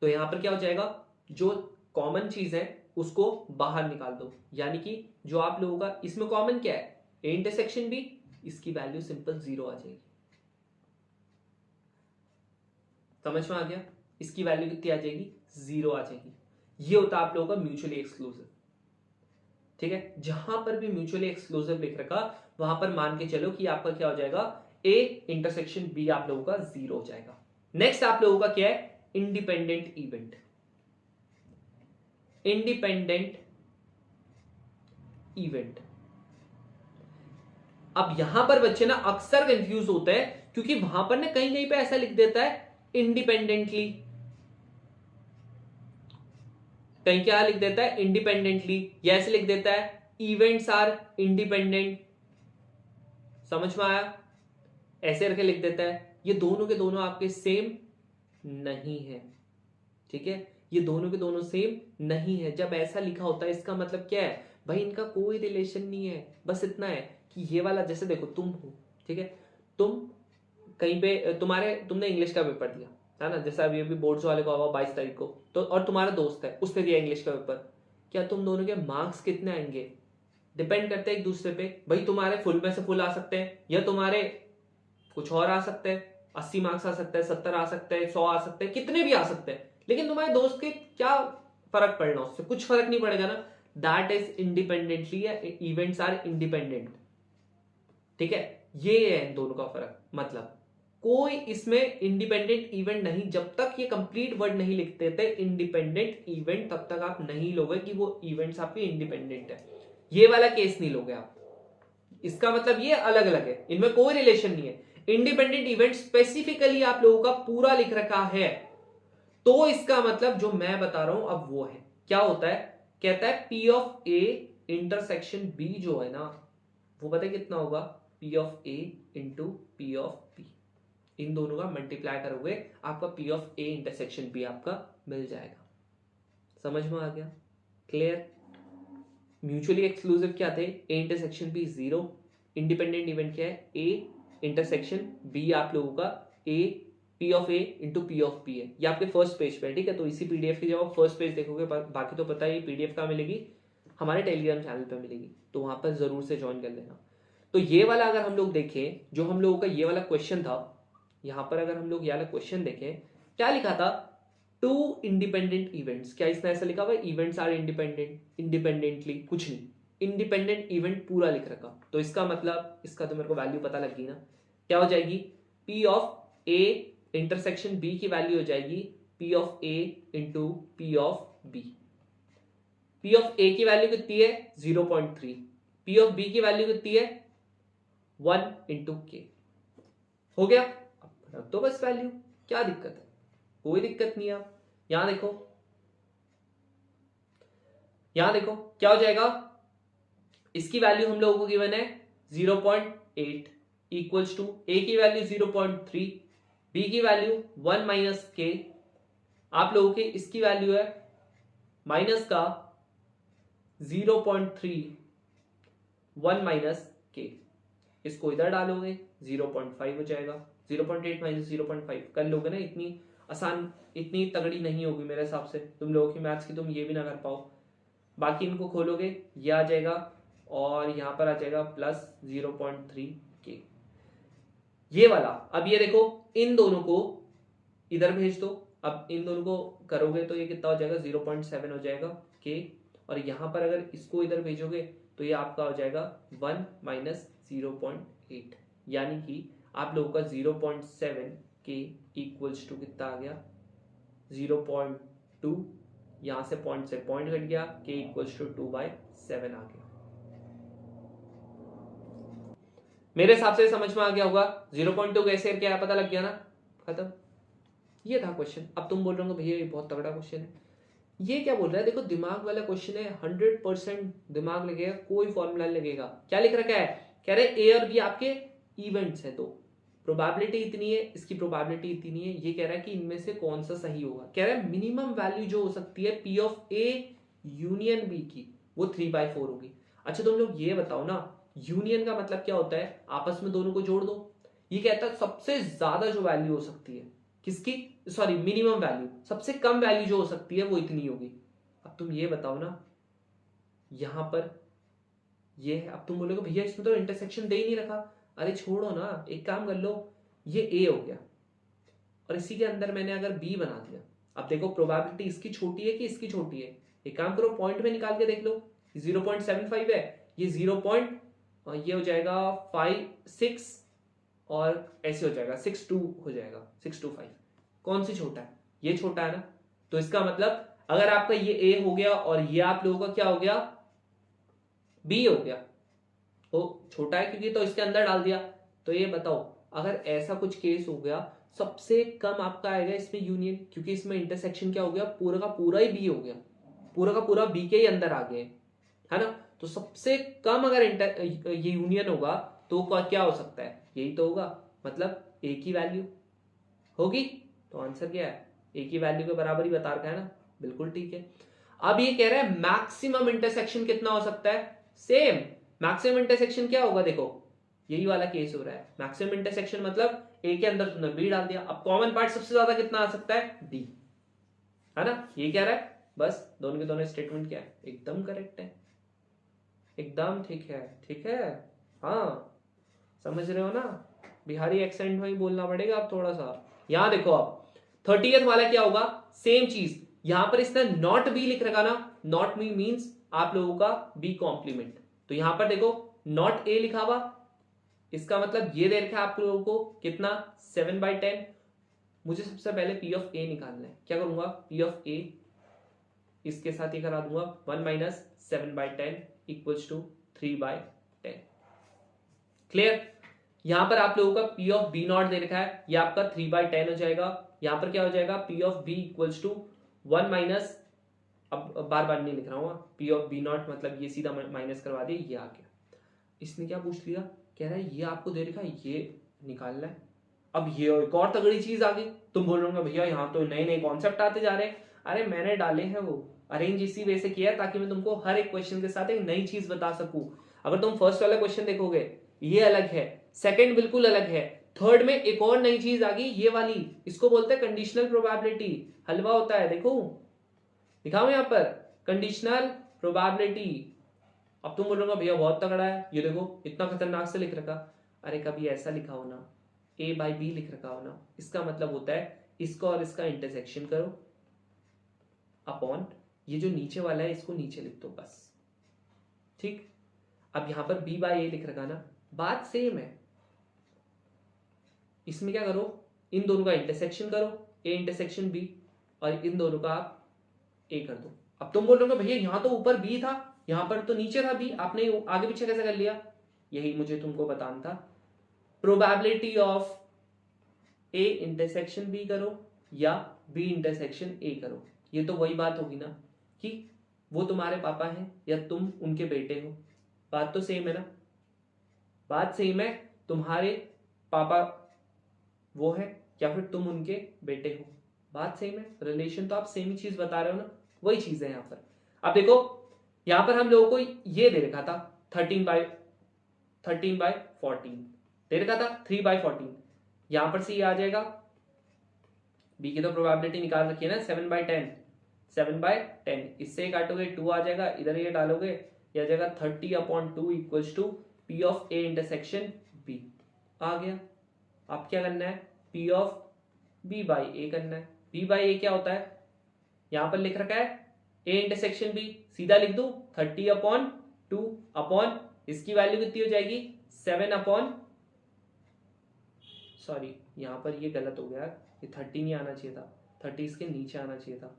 तो यहां पर क्या हो जाएगा, जो कॉमन चीज है उसको बाहर निकाल दो, यानी कि जो आप लोगों का इसमें कॉमन क्या है, ए इंटरसेक्शन बी, इसकी वैल्यू सिंपल 0 आ जाएगी। समझ में आ गया, इसकी वैल्यू कितनी आ जाएगी, 0 आ जाएगी। ये होता है आप लोगों का म्यूचुअली एक्सक्लूसिव, ठीक है। जहां पर भी म्यूचुअली एक्सक्लूसिव लिख रखा, वहां पर मान के चलो कि आपका क्या हो जाएगा, ए इंटरसेक्शन बी आप लोगों का 0 हो जाएगा। नेक्स्ट आप लोगों का क्या है, इंडिपेंडेंट इवेंट। इंडिपेंडेंट इवेंट, अब यहां पर बच्चे ना अक्सर कंफ्यूज होते हैं, क्योंकि वहां पर ना कहीं कहीं पे ऐसा लिख देता है इंडिपेंडेंटली, कहीं क्या लिख देता है इंडिपेंडेंटली, या ऐसे लिख देता है इवेंट्स आर इंडिपेंडेंट। समझ में आया, ऐसे करके लिख देता है। ये दोनों के दोनों आपके सेम नहीं है, ठीक है, ये दोनों के दोनों सेम नहीं है। जब ऐसा लिखा होता है इसका मतलब क्या है भाई, इनका कोई रिलेशन नहीं है, बस इतना है कि ये वाला, जैसे देखो तुम हो, ठीक है, तुम कहीं पे तुमने इंग्लिश का पेपर दिया, है ना, जैसे अभी अभी बोर्ड्स वाले को आवा 22 तारीख को, तो और तुम्हारा दोस्त है उसने दिया इंग्लिश का पेपर, क्या तुम दोनों के मार्क्स कितने आएंगे? डिपेंड करते हैं एक दूसरे पे। भाई तुम्हारे फुल में से फुल आ सकते हैं, या तुम्हारे कुछ और आ सकते हैं, 80 मार्क्स आ सकते हैं, 70 आ सकते हैं, 100 आ सकते हैं, कितने भी आ सकते हैं, लेकिन तुम्हारे दोस्त के क्या फर्क पड़ना, उससे कुछ फर्क नहीं पड़ेगा ना। That is independently, events are independent. ठीक है, ये है इन दोनों का फर्क। मतलब कोई इसमें इंडिपेंडेंट इवेंट नहीं, जब तक ये कंप्लीट वर्ड नहीं लिखते थे इंडिपेंडेंट इवेंट, तब तक आप नहीं लोगे कि वो इवेंट्स आपके इंडिपेंडेंट है। ये वाला केस नहीं लोगे आप। इसका मतलब ये अलग अलग है, इनमें कोई रिलेशन नहीं है। इंडिपेंडेंट इवेंट स्पेसिफिकली आप लोगों का पूरा लिख रखा है, तो इसका मतलब जो मैं बता रहा हूं अब वो है। क्या होता है, कहता है P of A intersection B जो है ना, वो पता है कितना होगा, P of A into P of B। इन दोनों का मल्टीप्लाई करोगे आपका P of A intersection B आपका मिल जाएगा। समझ में आ गया? क्लियर? म्यूचुअली एक्सक्लूसिव क्या थे, A intersection B 0, independent event क्या है, A इंटरसेक्शन B आप लोगों का A P of A into P of B है। ये आपके फर्स्ट पेज पे है, ठीक है। तो इसी पीडीएफ की जब आप फर्स्ट पेज देखोगे, बाकी तो पता है ये पीडीएफ कहाँ मिलेगी, हमारे टेलीग्राम चैनल पे मिलेगी, तो वहां पर जरूर से ज्वाइन कर लेना। तो ये वाला अगर हम लोग देखें, जो हम लोगों का ये वाला क्वेश्चन था, यहाँ पर अगर हम लोग ये वाला क्वेश्चन देखें, क्या लिखा था, टू इंडिपेंडेंट इवेंट्स। क्या इसमें ऐसा लिखा हुआ है इवेंट्स आर इंडिपेंडेंट, इंडिपेंडेंटली? कुछ नहीं, इंडिपेंडेंट इवेंट पूरा लिख रखा। तो इसका मतलब, इसका तो मेरे को वैल्यू पता लग गई ना, क्या हो जाएगी, P of A intersection B की वैल्यू हो जाएगी P of A into P of B। P of A की वैल्यू कितनी है 0.3, P ऑफ B की वैल्यू कितनी है 1 इंटू K। हो गया, अब रख दो बस वैल्यू, क्या दिक्कत है, कोई दिक्कत नहीं है। आप यहां देखो, यहां देखो क्या हो जाएगा, इसकी वैल्यू हम लोगों को गिवन है 0.8 इक्वल्स टू A की वैल्यू 0.3, B की वैल्यू 1 माइनस K, आप लोगों के इसकी वैल्यू है माइनस का 0.3 1 माइनस K। इसको इधर डालोगे 0.5 हो जाएगा, 0.8 माइनस 0.5 कर लोगे ना। इतनी आसान, इतनी तगड़ी नहीं होगी मेरे हिसाब से, तुम लोगों की मैथ्स की तुम ये भी ना कर पाओ। बाकी इनको खोलोगे, ये आ जाएगा और यहां पर आ जाएगा प्लस 0.3 K। ये वाला, अब ये देखो, इन दोनों को इधर भेज दो। अब इन दोनों को करोगे तो ये कितना हो जाएगा 0.7 हो जाएगा K, और यहां पर अगर इसको इधर भेजोगे तो ये आपका हो जाएगा 1 माइनस 0.8, यानी कि आप लोगों का 0.7 K इक्वल्स टू कितना आ गया 0.2, यहां से पॉइंट घट गया, K इक्वल्स टू 2/7 आ गया। मेरे हिसाब से समझ में आ गया होगा। 0.2 कैसे क्या पता लग गया ना, खत्म। ये था क्वेश्चन। अब तुम बोल रहे हो भैया ये बहुत तगड़ा क्वेश्चन है, ये क्या बोल रहा है, देखो दिमाग वाला क्वेश्चन है, 100% दिमाग लगेगा, कोई फॉर्मूला लगेगा। क्या लिख रखा है, कह रहे ए और बी आपके इवेंट्स है, तो प्रोबेबिलिटी इतनी है, इसकी प्रोबेबिलिटी इतनी है, ये कह रहा है कि इनमें से कौन सा सही होगा। कह रहा है मिनिमम वैल्यू जो हो सकती है P of A union B की, वो 3/4 होगी। अच्छा तुम लोग ये बताओ ना, यूनियन का मतलब क्या होता है, आपस में दोनों को जोड़ दो। ये कहता है सबसे ज्यादा जो वैल्यू हो सकती है किसकी, सॉरी मिनिमम वैल्यू, सबसे कम वैल्यू जो हो सकती है वो इतनी होगी। अब तुम ये बताओ ना, यहां पर ये है, अब तुम बोलोगे भैया इसमें तो इंटरसेक्शन दे ही नहीं रखा। अरे छोड़ो ना, एक काम कर लो, ये A हो गया और इसी के अंदर मैंने अगर B बना दिया। अब देखो प्रोबेबिलिटी इसकी छोटी है कि इसकी छोटी है, एक काम करो पॉइंट में निकाल के देख लो, 0.75 है, ये 0. ये हो जाएगा 5.6 और ऐसे हो जाएगा 6.2 हो जाएगा 6.25। कौन सी छोटा है, ये छोटा है ना। तो इसका मतलब अगर आपका ये A हो गया और ये आप लोगों का क्या हो गया B हो गया, तो छोटा है क्योंकि तो इसके अंदर डाल दिया। तो ये बताओ अगर ऐसा कुछ केस हो गया, सबसे कम आपका आएगा इसमें यूनियन, क्योंकि इसमें इंटरसेक्शन क्या हो गया, पूरा का पूरा ही B हो गया, पूरा का पूरा B के ही अंदर आ गए, है ना। तो सबसे कम अगर ये यूनियन होगा तो क्या हो सकता है, यही तो होगा, मतलब A की वैल्यू होगी। तो आंसर क्या है, A की वैल्यू के बराबर ही बता रखा है ना, बिल्कुल ठीक है। अब ये कह रहा है मैक्सिमम इंटरसेक्शन कितना हो सकता है, सेम मैक्सिमम इंटरसेक्शन क्या होगा, देखो यही वाला केस हो रहा है। मैक्सिमम इंटरसेक्शन मतलब ए के अंदर तुमने बी डाल दिया। अब कॉमन पार्ट सबसे ज्यादा कितना आ सकता है, डी, है ना। ये कह रहा है, बस दोनों के दोनों स्टेटमेंट क्या है, एकदम करेक्ट है, एकदम ठीक है, ठीक है। हाँ समझ रहे हो ना, बिहारी एक्सेंट में ही बोलना पड़ेगा आप थोड़ा सा। यहां देखो आप 30th वाला क्या होगा, सेम चीज। यहां पर इसने नॉट बी लिख रखा ना, नॉट बी मीन्स आप लोगों का बी कॉम्प्लीमेंट। तो यहां पर देखो नॉट ए लिखा हुआ, इसका मतलब ये दे रखा है आप लोगों को कितना, 7/10। मुझे सबसे पहले पी ऑफ ए निकालना है। क्या करूंगा, पी ऑफ ए इसके साथ ये करा दूंगा 1 - 7/10 इक्वल्स टू 3/10। क्लियर। यहां पर आप लोगों का पी ऑफ बी नॉट दे रखा है, ये आपका 3/10 हो जाएगा। यहां पर क्या हो जाएगा, P of B equals to 1 minus, अब बार बार नहीं लिख रहा हूं, पी ऑफ बी नॉट मतलब ये सीधा माइनस करवा दिया, ये आ गया। इसने क्या पूछ लिया, कह रहा है ये आपको दे रखा है, ये निकालना है। अब ये एक और तगड़ी चीज आ गई, तुम बोल रहे हो भैया यहाँ तो नए नए कॉन्सेप्ट आते जा रहे हैं। अरे मैंने डाले हैं वो, अरेंज इसी वे से किया है ताकि मैं तुमको हर एक क्वेश्चन के साथ एक नई चीज बता सकूं। अगर तुम फर्स्ट वाला क्वेश्चन देखोगे ये अलग है, सेकंड बिल्कुल अलग है, थर्ड में एक और नई चीज आ गई ये वाली, इसको बोलते हैं कंडीशनल प्रोबेबिलिटी। हलवा होता है, देखो दिखाओ यहाँ पर कंडीशनल प्रोबेबिलिटी। अब तुम बोलोगे भैया बहुत तगड़ा है, ये देखो इतना खतरनाक से लिख रखा। अरे कभी ऐसा लिखा हो ना, ए बाई बी लिख रखा हो ना, इसका मतलब होता है इसका और इसका इंटरसेक्शन करो अपॉन ये जो नीचे वाला है इसको नीचे लिख दो बस, ठीक। अब यहां पर बी बाई ए लिख रखा ना, बात सेम है। इसमें क्या करो, इन दोनों का इंटरसेक्शन करो, ए इंटरसेक्शन बी, और इन दोनों का आप ए कर दो। अब तुम बोल रहे हो भैया यहां तो ऊपर बी था, यहां पर तो नीचे था बी, आपने आगे पीछे कैसे कर लिया, यही मुझे तुमको बताना था। Probability of A intersection B करो या बी इंटरसेक्शन ए करो, ये तो वही बात होगी ना कि वो तुम्हारे पापा हैं या तुम उनके बेटे हो, बात तो सेम है ना। बात सेम है, तुम्हारे पापा वो है या फिर तुम उनके बेटे हो, बात सेम है, रिलेशन तो आप सेम ही चीज बता रहे हो ना, वही चीज है यहां पर। अब देखो यहां पर हम लोगों को ये दे रखा था 13/14 दे रखा था, 3/14, यहां पर से ये आ जाएगा, बी की तो प्रोबेबिलिटी निकाल रखी है ना 7/10, 7/10 इससे काटोगे 2 आ जाएगा, इधर ये डालोगे ये आ जाएगा 30/2 equals to P of A intersection B आ गया। अब क्या करना है, P of B by A करना है। बी बाई ए क्या होता है, यहां पर लिख रखा है ए इंटरसेक्शन बी, सीधा लिख दू 30/2 अपॉन इसकी वैल्यू कितनी हो जाएगी 7 सॉरी यहां पर ये गलत हो गया, ये 30 नहीं आना चाहिए था, 30 इसके नीचे आना चाहिए था,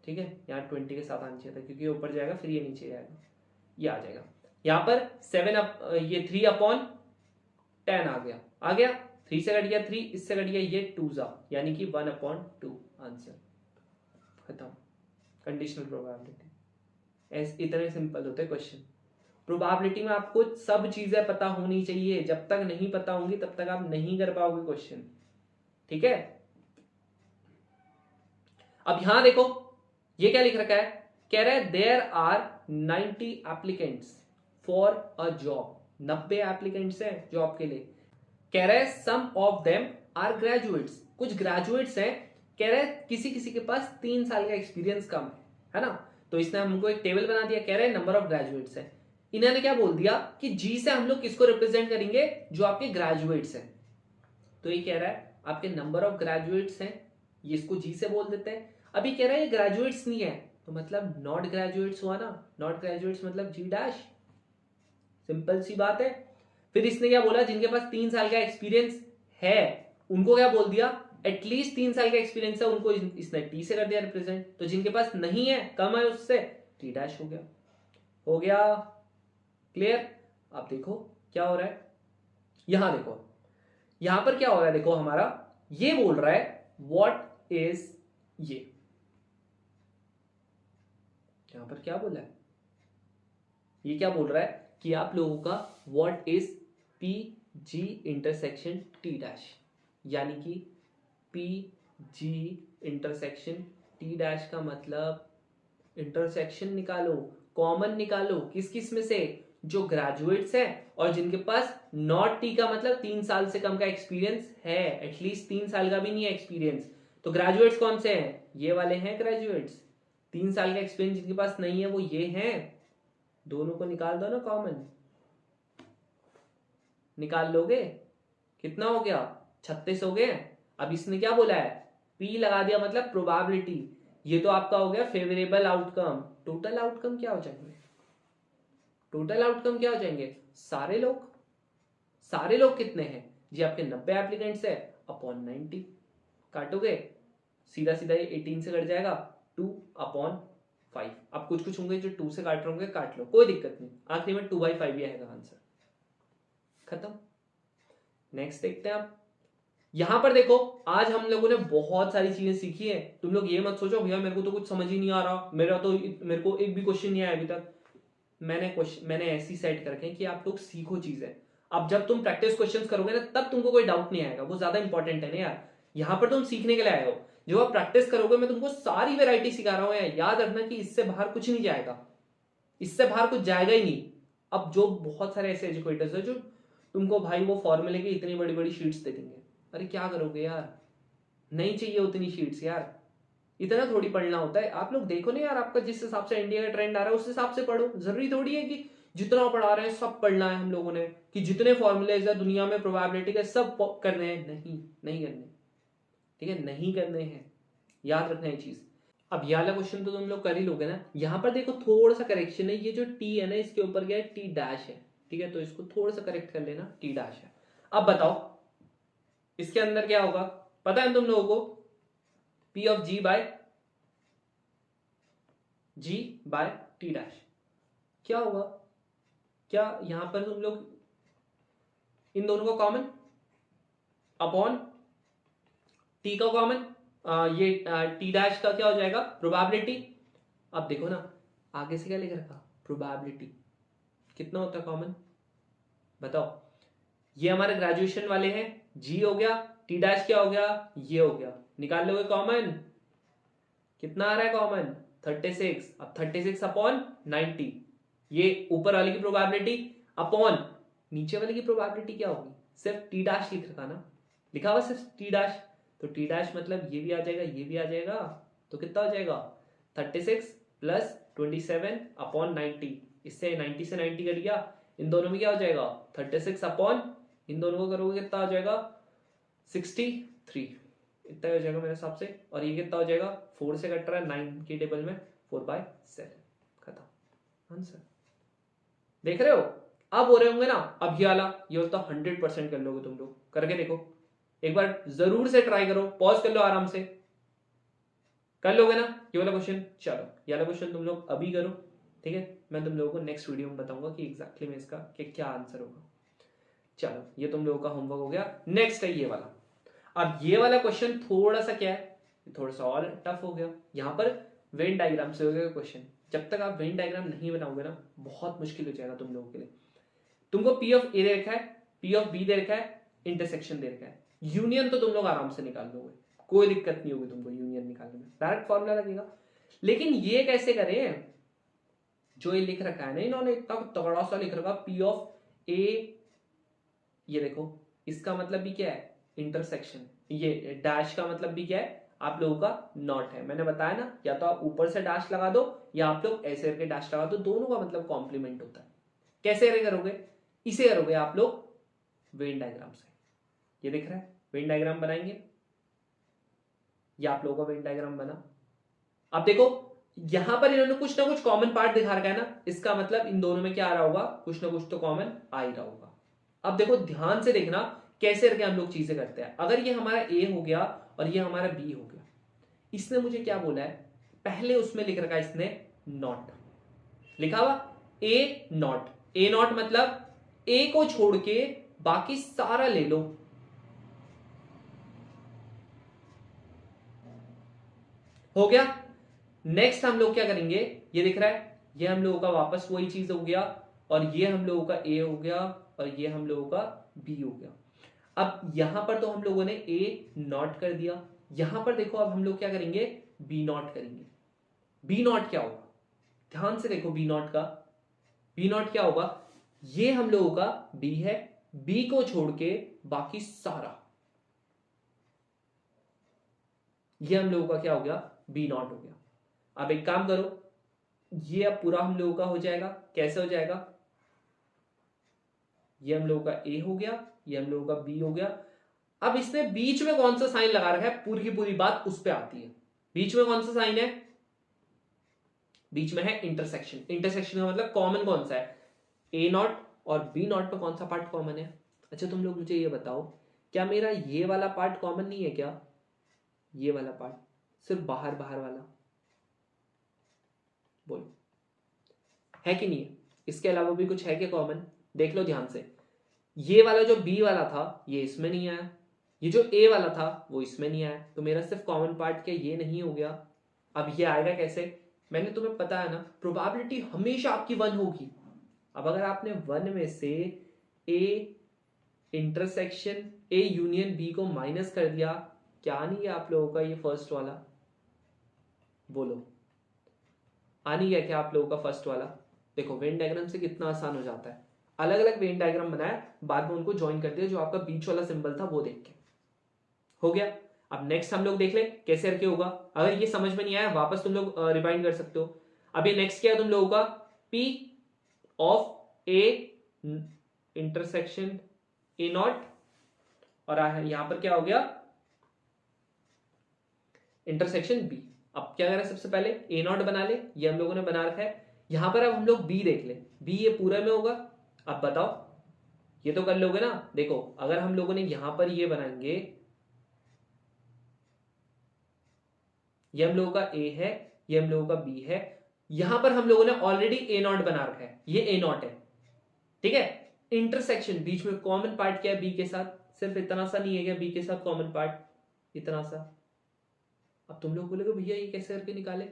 ठीक है, यहाँ 20 के साथ आना चाहिए था क्योंकि ये ऊपर जाएगा फिर ये नीचे जाएगा, ये आ जाएगा। यहाँ पर ये 3/10 आ गया 3 से कट गया 3, इससे कट गया ये 2 यानी कि 1/2 आंसर खत्म। कंडीशनल प्रोबेबिलिटी इतने सिंपल होते हैं क्वेश्चन। प्रोबेबिलिटी में आपको सब चीजें पता होनी चाहिए, जब तक नहीं पता होंगी तब तक आप नहीं कर पाओगे क्वेश्चन, ठीक है। अब यहां देखो ये क्या लिख रखा है, कह रहा है there are 90 applicants for a job, 90 applicants हैं जॉब के लिए। कह रहा है some of them are graduates, कुछ ग्रेजुएट्स हैं, कह रहा है किसी किसी के पास 3 साल का एक्सपीरियंस कम है ना। तो इसने हमको एक टेबल बना दिया, कह रहे हैं नंबर ऑफ ग्रेजुएट्स है। इन्होंने क्या बोल दिया कि जी से हम लोग किसको रिप्रेजेंट करेंगे, जो आपके ग्रेजुएट्स हैं। तो ये कह रहा है आपके नंबर ऑफ ग्रेजुएट्स हैं, ये इसको जी से बोल देते हैं। अभी कह रहा है ये ग्रेजुएट्स नहीं है, तो मतलब नॉट ग्रेजुएट्स हुआ ना, नॉट ग्रेजुएट्स मतलब जी डैश, सिंपल सी बात है। फिर इसने क्या बोला, जिनके पास 3 साल का एक्सपीरियंस है उनको क्या बोल दिया, एटलीस्ट 3 साल का एक्सपीरियंस है उनको इसने टी से कर दिया रिप्रेजेंट। तो जिनके पास नहीं है, कम है उससे, टी डैश हो गया, हो गया क्लियर। अब देखो क्या हो रहा है, यहां देखो यहां पर क्या हो रहा है, देखो हमारा ये बोल रहा है व्हाट इज ये, यहां पर क्या बोला है, ये क्या बोल रहा है कि आप लोगों का what is P G intersection T dash, यानी कि P G intersection T dash का मतलब इंटरसेक्शन निकालो, कॉमन निकालो, किस किस में से, जो ग्रेजुएट्स हैं और जिनके पास नॉट टी का मतलब 3 साल से कम का एक्सपीरियंस है, एटलीस्ट 3 साल का भी नहीं है एक्सपीरियंस। तो ग्रेजुएट्स कौन से हैं? ये वाले हैं ग्रेजुएट्स। 3 साल का एक्सपीरियंस जिनके पास नहीं है वो ये हैं। दोनों को निकाल दो ना कॉमन, निकाल लोगे? कितना हो गया? 36 हो गए। अब इसने क्या बोला है? पी लगा दिया मतलब प्रोबेबिलिटी। ये तो आपका हो गया फेवरेबल आउटकम। टोटल आउटकम क्या हो जाएंगे? टोटल आउटकम क्या हो जाएंगे? सारे लोग। सारे लोग कितने हैं जी? आपके 90 एप्लीकेंट्स है अपॉन 90। काटोगे सीधा सीधा ये 18 से कट जाएगा, 2 अपॉन 5। अब कुछ कुछ होंगे जो 2 से काट रहे होंगे, काट लो, कोई दिक्कत नहीं। आखिरी में 2/5 ही आएगा आंसर। खत्म। नेक्स्ट देखते हैं आप। यहां पर देखो, आज हम लोगों ने बहुत सारी चीजें सीखी है। तुम लोग ये मत सोचो भैया मेरे को तो कुछ समझ ही नहीं आ रहा, मेरे को एक भी क्वेश्चन नहीं आया अभी तक। मैंने ऐसी सेट कर रखे कि आप लोग सीखो चीजें। अब जब तुम प्रैक्टिस क्वेश्चंस करोगे ना, तब तुमको कोई डाउट नहीं आएगा। वो ज्यादा इंपॉर्टेंट है ना यार। यहां पर तुम सीखने के लिए आए हो। जो आप प्रैक्टिस करोगे, मैं तुमको सारी वेराइटी सिखा रहा हूं यार। याद रखना कि इससे बाहर कुछ नहीं जाएगा, इससे बाहर कुछ जाएगा ही नहीं। अब जो बहुत सारे ऐसे एजुकेटर्स है जो तुमको भाई वो फॉर्मूले की इतनी बड़ी बड़ी शीट्स दे देंगे। अरे क्या करोगे यार? नहीं चाहिए उतनी शीट्स यार, इतना थोड़ी पढ़ना होता है। आप लोग देखो ना यार, आपका जिस हिसाब से इंडिया का ट्रेंड आ रहा है उस हिसाब से पढ़ो। जरूरी थोड़ी है कि जितना पढ़ा रहे हैं सब पढ़ना है हम लोगों ने, कि जितने फॉर्मूलेज है दुनिया में प्रोबेबिलिटी के सब करने हैं। नहीं करने, ठीक है? नहीं करने हैं, याद रखना ये चीज। अब ये वाला क्वेश्चन तो तुम लोग कर ही लोगे ना। यहां पर देखो थोड़ा सा करेक्शन है। ये जो टी है ना, इसके ऊपर क्या है? टी डैश है, ठीक है? तो इसको थोड़ा सा करेक्ट कर लेना, टी डैश है। अब बताओ इसके अंदर क्या होगा? पता है तुम लोगों को? P of G by T dash क्या होगा? क्या यहां पर तुम लोग इन दोनों को कॉमन अपॉन टी का कॉमन, ये टी डैश का क्या हो जाएगा? प्रोबेबिलिटी। अब देखो ना आगे से क्या लिख रखा? प्रोबेबिलिटी। कितना होता है कॉमन? बताओ। ये हमारे ग्रेजुएशन वाले हैं, जी हो गया, टी डैश क्या हो गया? ये हो गया। निकाल लोगे कॉमन, कितना आ रहा है कॉमन? 36। अब 36 अपॉन 90, ये ऊपर वाले की प्रोबेबिलिटी अपॉन नीचे वाले की प्रोबेबिलिटी क्या होगी? सिर्फ टी डैश लिख रखा ना, लिखा हुआ सिर्फ टी डैश। तो टी डैश मतलब ये भी आ जाएगा, ये भी आ जाएगा। तो कितना हो जाएगा? 36 प्लस 27 अपॉन 90। इससे 90 से 90 कट गया, इन दोनों में क्या हो जाएगा? 36 अपॉन, इन दोनों को करोगे कितना हो जाएगा? 63। इतना हो जाएगा मेरे हिसाब से। और ये कितना हो जाएगा? 4 से कट रहा है 9 की टेबल में, 4/7। खत्म आंसर। देख रहे हो? अब हो रहे होंगे ना। अब ये वाला, ये तो 100% कर लोगे तुम लोग। करके देखो एक बार, जरूर से ट्राई करो, पॉज कर लो आराम से, कर लोगे ना ये वाला क्वेश्चन? चलो ये वाला क्वेश्चन तुम लोग अभी करो, ठीक है? मैं तुम लोगों को नेक्स्ट वीडियो में बताऊंगा कि एग्जैक्टली में इसका क्या आंसर होगा। चलो ये तुम लोगों का होमवर्क हो गया। नेक्स्ट है ये वाला। अब ये वाला क्वेश्चन थोड़ा सा क्या है, थोड़ा सा और टफ हो गया। यहां पर वेन डायग्राम से हो गया क्वेश्चन। जब तक आप वेन डायग्राम नहीं बनाओगे ना, बहुत मुश्किल हो जाएगा तुम लोगों के लिए। तुमको पी ऑफ ए दे रखा है, पी ऑफ बी दे रखा है, इंटरसेक्शन दे रखा है। यूनियन तो तुम लोग आराम से निकाल दोगे, कोई दिक्कत नहीं होगी तुमको यूनियन निकालने में, डायरेक्ट फॉर्मूला लगेगा। लेकिन ये कैसे करें? जो ये लिख रखा है ना इन्होंने, इतना तगड़ा सा लिख रखा पी ऑफ ए, ये देखो इसका मतलब भी क्या है? इंटरसेक्शन। ये डैश का मतलब भी क्या है? आप लोगों का नॉट है। मैंने बताया ना, या तो आप ऊपर से डैश लगा दो या आप लोग ऐसे करके डैश लगा दो, दोनों का मतलब कॉम्प्लीमेंट होता है। कैसे करोगे? इसे करोगे आप लोग वेन डायग्राम से। ये दिख रहा है, वेन डायग्राम बनाएंगे। ये आप लोगों का वेन डायग्राम बना। अब देखो यहां पर इन्होंने कुछ ना कुछ कॉमन पार्ट दिखा रखा है ना, इसका मतलब इन दोनों में क्या आ रहा होगा? कुछ ना कुछ तो कॉमन आ ही रहा होगा। अब देखो ध्यान से देखना कैसे करके हम लोग चीजें करते हैं। अगर ये हमारा ए हो गया और ये हमारा बी हो गया, इसने मुझे क्या बोला है? पहले उसमें लिख रखा है इसने नॉट, लिखा हुआ ए नॉट। ए नॉट मतलब ए को छोड़ के बाकी सारा ले लो। हो गया। नेक्स्ट हम लोग क्या करेंगे? ये दिख रहा है, ये हम लोगों का वापस वही चीज हो गया, और ये हम लोगों का ए हो गया, और ये हम लोगों का बी हो गया। अब यहां पर तो हम लोगों ने ए नॉट कर दिया। यहां पर देखो अब हम लोग क्या करेंगे? बी नॉट करेंगे। बी नॉट क्या होगा? ध्यान से देखो बी नॉट का। बी नॉट क्या होगा? ये हम लोगों का बी है, बी को छोड़ के बाकी सारा ये हम लोगों का क्या हो गया, बी नॉट हो गया। अब एक काम करो, ये अब पूरा हम लोगों का हो जाएगा, कैसे हो जाएगा, ये हम लोगों का ए हो गया, ये हम लोगों का बी हो गया। अब इसने बीच में कौन सा साइन लगा रखा है, पूरी की पूरी बात उस पर आती है। बीच में कौन सा साइन है, बीच में है इंटरसेक्शन। इंटरसेक्शन का मतलब कॉमन कौन सा है, ए नॉट और बी नॉट पे कौन सा पार्ट कॉमन है। अच्छा तुम लोग मुझे ये बताओ, क्या मेरा ये वाला पार्ट कॉमन नहीं है क्या, ये वाला पार्ट, सिर्फ बाहर बाहर वाला, बोलो है कि नहीं है। इसके अलावा भी कुछ है क्या कॉमन, देख लो ध्यान से। ये वाला जो बी वाला था ये इसमें नहीं आया, ये जो ए वाला था वो इसमें नहीं आया, तो मेरा सिर्फ कॉमन पार्ट क्या ये नहीं हो गया। अब ये आएगा कैसे, मैंने तुम्हें पता है ना प्रोबेबिलिटी हमेशा आपकी 1 होगी। अब अगर आपने 1 में से A intersection A union B को माइनस कर दिया, क्या नहीं है आप लोगों का ये फर्स्ट वाला, बोलो आ नहीं गया क्या आप लोगों का फर्स्ट वाला। देखो वेन डायग्राम से कितना आसान हो जाता है, अलग अलग वेन डायग्राम बनाया, बाद में उनको ज्वाइन कर दिया, जो आपका बीच वाला सिंबल था वो देख के हो गया। अब नेक्स्ट हम लोग देख ले कैसे करके होगा, अगर ये समझ में नहीं आया वापस तुम लोग रिवाइंड कर सकते हो। अब ये नेक्स्ट क्या है तुम लोगों का, P of A intersection A not, और यहां पर क्या हो गया इंटरसेक्शन बी। अब क्या करें, सबसे पहले ए नॉट बना ले, ये हम लोगों ने बना रखा है। यहां पर अब हम लोग बी देख ले, बी ये पूरे में होगा। अब बताओ ये तो कर लोगे ना, देखो अगर हम लोगों ने यहां पर ये बनाएंगे, ये हम लोगों का ए है, ये हम लोगों का बी है, यहां पर हम लोगों ने ऑलरेडी ए नॉट बना रखा है, ये ए नॉट है, ठीक है। इंटरसेक्शन बीच में कॉमन पार्ट क्या है बी के साथ, सिर्फ इतना सा नहीं है क्या बी के साथ कॉमन पार्ट, इतना सा। अब तुम लोग बोलोगे भैया ये कैसे करके निकाले,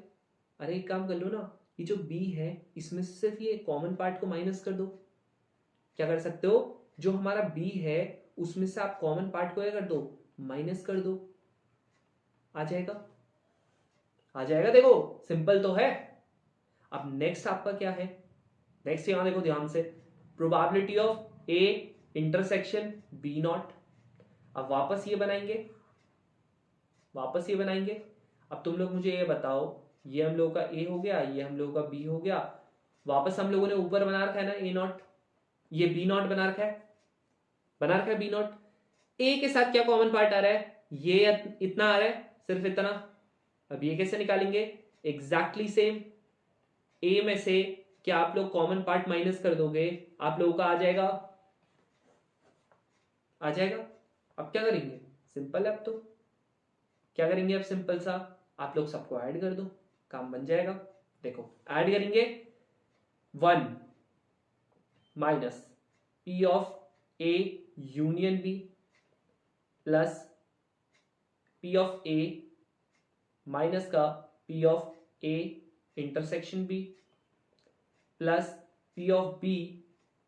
अरे एक काम कर लो ना, ये जो बी है इसमें सिर्फ ये कॉमन पार्ट को माइनस कर दो। क्या कर सकते हो, जो हमारा बी है उसमें से आप कॉमन पार्ट को क्या कर दो, माइनस कर दो, आ जाएगा, आ जाएगा। देखो सिंपल तो है। अब नेक्स्ट आपका क्या है, नेक्स्ट यहां देखो ध्यान से, probability of A intersection B not. अब वापस ये बनाएंगे, वापस ये बनाएंगे। अब तुम लोग मुझे ये बताओ, ये हम लोगों का ए हो गया, ये हम लोगों का बी हो गया, वापस हम लोगों ने ऊपर बना रखा है ना ए नॉट, ये बी नॉट बना रखा है, बना रखा है बी नॉट। ए के साथ क्या कॉमन पार्ट आ रहा है, ये इतना आ रहा है, सिर्फ इतना। अब ये कैसे निकालेंगे, एग्जैक्टली सेम, ए में से क्या आप लोग कॉमन पार्ट माइनस कर दोगे, आप लोगों का आ जाएगा, आ जाएगा। अब क्या करेंगे, सिंपल है। अब तो क्या करेंगे, अब सिंपल सा आप लोग सबको ऐड कर दो, काम बन जाएगा। देखो ऐड करेंगे, 1 minus P of A union B plus P of A minus का P of A intersection B plus P of B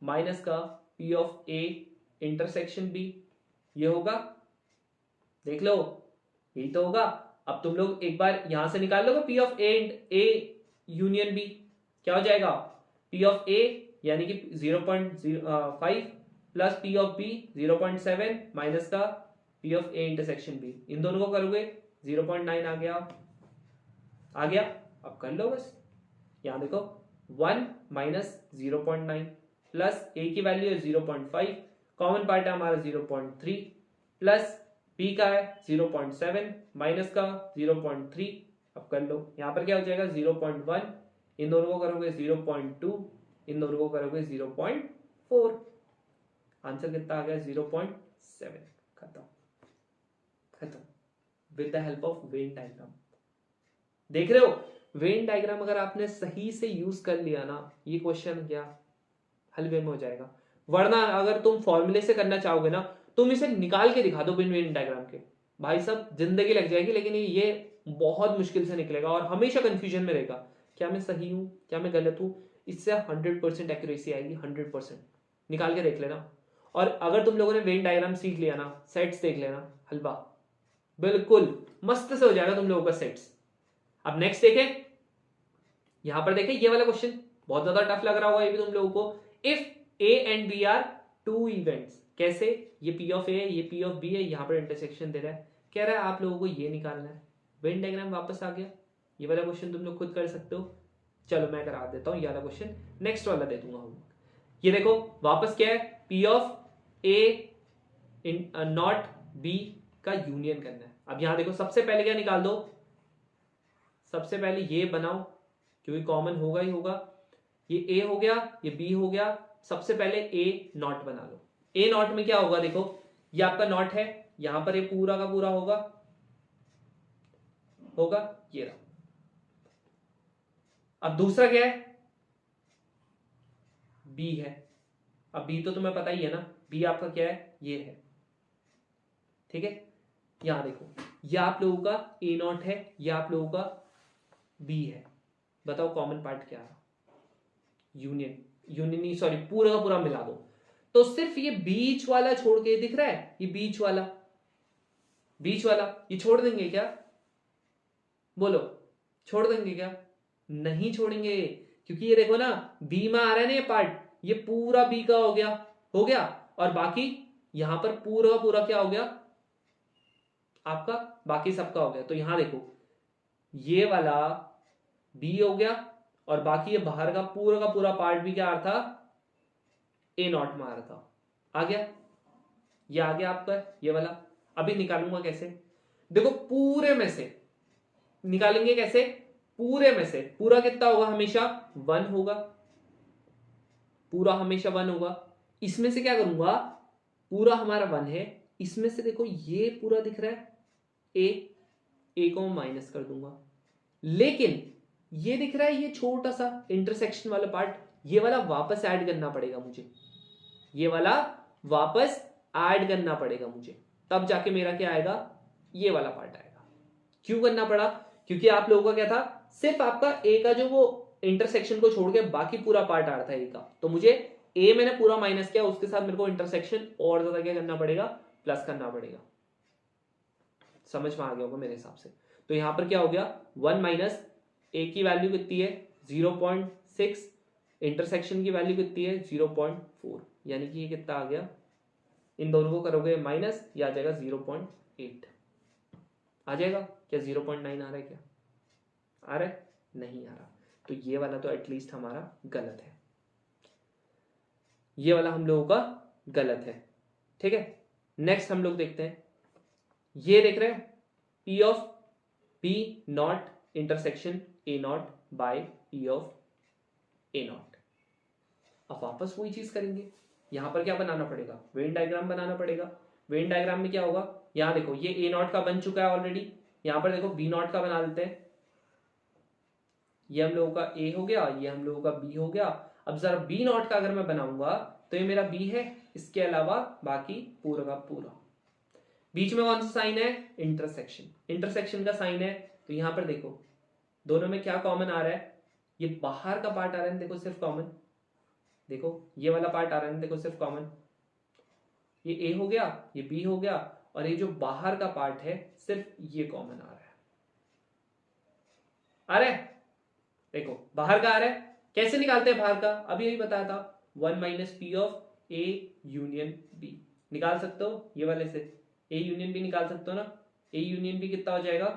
minus का P of A intersection B, ये होगा, देख लो यही तो होगा। अब तुम लोग एक बार यहां से निकाल लोगे P of A union B, क्या हो जाएगा, पी ऑफ ए यानी कि 0.5 plus P of B 0.7 minus का P of A intersection B, इन दोनों को करोगे 0.9 आ गया, आ गया। अब कर लो बस, यहां देखो 1 माइनस 0.9 प्लस ए की वैल्यू है 0.5, कॉमन पार्ट है हमारा 0.3 प्लस बी का है 0.7 माइनस का 0.3। अब कर लो, यहां पर क्या हो जाएगा 0.1, इन दोनों को करोगे 0.2, इन दोनों को करोगे 0.4, आंसर कितना आ गया 0.7। खत्म, खत्म with the help of Venn diagram. देख रहे हो, वेन डायग्राम अगर आपने सही से यूज कर लिया ना, ये क्वेश्चन क्या हलवे में हो जाएगा। वरना अगर तुम फॉर्मूले से करना चाहोगे ना, तुम इसे निकाल के दिखा दो बिन वेन डायग्राम के, भाई साहब जिंदगी लग जाएगी, लेकिन ये बहुत मुश्किल से निकलेगा और हमेशा कंफ्यूजन में रहेगा, क्या मैं सही हूं क्या मैं गलत हूं। इससे 100% एक्यूरेसी आएगी, 100%। निकाल के देख लेना। और अगर तुम लोगों ने वेन डायग्राम सीख लिया ना, सेट्स देख लेना, हलवा बिल्कुल मस्त से हो जाएगा तुम लोगों का सेट्स। अब नेक्स्ट देखें, यहां पर देखें ये वाला क्वेश्चन बहुत ज्यादा टफ लग रहा होगा ये भी तुम लोगों को। If A and B are two events. कैसे? ये पी ऑफ ए है, ये पी ऑफ बी है, यहां पर इंटरसेक्शन दे रहा है। कह रहा है आप लोगों को ये निकालना है। वेन डायग्राम वापस आ गया। ये वाला क्वेश्चन तुम लोग खुद कर सकते हो। चलो मैं करा देता हूं ये वाला क्वेश्चन, नेक्स्ट वाला दे दूंगा होमवर्क। ये देखो वापस क्या है, P of A not be का यूनियन करना है। अब यहां देखो सबसे पहले क्या निकाल दो, सबसे पहले ये बनाओ क्योंकि कॉमन होगा ही होगा। ये ए हो गया, ये बी हो गया। सबसे पहले ए नॉट बना लो। ए नॉट में क्या होगा, देखो ये आपका नॉट है, यहां पर ये पूरा का पूरा होगा ये रहा। अब दूसरा क्या है, बी है। अब बी तो तुम्हें पता ही है ना, बी आपका क्या है, ये है। ठीक है, यहां देखो ये आप लोगों का ए नॉट है, ये आप लोगों का बी है। बताओ कॉमन पार्ट क्या है? यूनियन नहीं, सॉरी, पूरा का पूरा मिला दो। तो सिर्फ ये बीच वाला छोड़ के दिख रहा है, ये बीच वाला ये छोड़ देंगे क्या? बोलो छोड़ देंगे क्या? नहीं छोड़ेंगे, क्योंकि ये देखो ना बी में आ रहा है ना ये पार्ट, ये पूरा बी का हो गया और बाकी यहां पर पूरा का पूरा क्या हो गया आपका, बाकी सबका हो गया। तो यहां देखो ये वाला बी हो गया और बाकी ये बाहर का पूरा पार्ट भी क्या आ रहा था, ए नॉट में आ रहा था। आ गया, ये आ गया आपका ये वाला। अभी निकालूंगा कैसे, देखो पूरे में से निकालेंगे कैसे, पूरे में से पूरा कितना होगा, हमेशा 1 होगा, पूरा हमेशा 1 होगा। इसमें से क्या करूंगा, पूरा हमारा 1 है, इसमें से देखो ये पूरा दिख रहा है ए को माइनस कर दूंगा, लेकिन ये दिख रहा है ये छोटा सा इंटरसेक्शन वाला पार्ट, ये वाला वापस ऐड करना पड़ेगा मुझे, ये वाला वापस ऐड करना पड़ेगा मुझे, तब जाके मेरा क्या आएगा, ये वाला पार्ट आएगा। क्यों करना पड़ा, क्योंकि आप लोगों का क्या था, सिर्फ आपका ए का जो वो इंटरसेक्शन को छोड़ के बाकी पूरा पार्ट आ रहा था ए का, तो मुझे ए मैंने पूरा माइनस किया, उसके साथ मेरे को इंटरसेक्शन और ज्यादा क्या करना पड़ेगा, प्लस करना पड़ेगा। समझ में आ गया होगा मेरे हिसाब से। तो यहां पर क्या हो गया, 1 माइनस ए की वैल्यू कितनी है 0.6, इंटरसेक्शन की वैल्यू कितनी है 0.4, यानी कि ये कितना आ गया, इन दोनों को करोगे माइनस, ये आ जाएगा 0.8 आ जाएगा। क्या 0.9 आ रहा है, क्या आ रहा है, नहीं आ रहा। तो ये वाला तो एटलीस्ट हमारा गलत है, ये वाला हम लोगों का गलत है। ठीक है, नेक्स्ट हम लोग देखते हैं, ये देख रहे हैं P of B not intersection A not by P of A not. अब वापस वही चीज करेंगे, यहां पर क्या बनाना पड़ेगा, वेन डायग्राम बनाना पड़ेगा। वेन डायग्राम में क्या होगा, यहां देखो ये ए नॉट का बन चुका है ऑलरेडी, यहां पर देखो बी नॉट का बना लेते हैं। ये हम लोगों का ए हो गया, ये हम लोगों का बी हो गया। अब जरा बी नॉट का अगर मैं बनाऊंगा तो ये मेरा बी है, इसके अलावा बाकी पूरा का पूरा। बीच में कौन सा साइन है, इंटरसेक्शन, इंटरसेक्शन का साइन है। तो यहां पर देखो दोनों में क्या कॉमन आ रहा है, ये बाहर का पार्ट आ रहा है, देखो सिर्फ कॉमन, देखो ये वाला पार्ट आ रहा है, देखो सिर्फ कॉमन, ये ए हो गया, ये बी हो गया, और ये जो बाहर का पार्ट है सिर्फ ये कॉमन आ रहा है। आ रहा है, देखो बाहर का आ रहा है। कैसे निकालते हैं बाहर का, अभी यही बताया था, 1 minus P of A union B निकाल सकते हो, ये वाले से ए यूनियन बी निकाल सकते हो ना। ए यूनियन बी कितना हो जाएगा,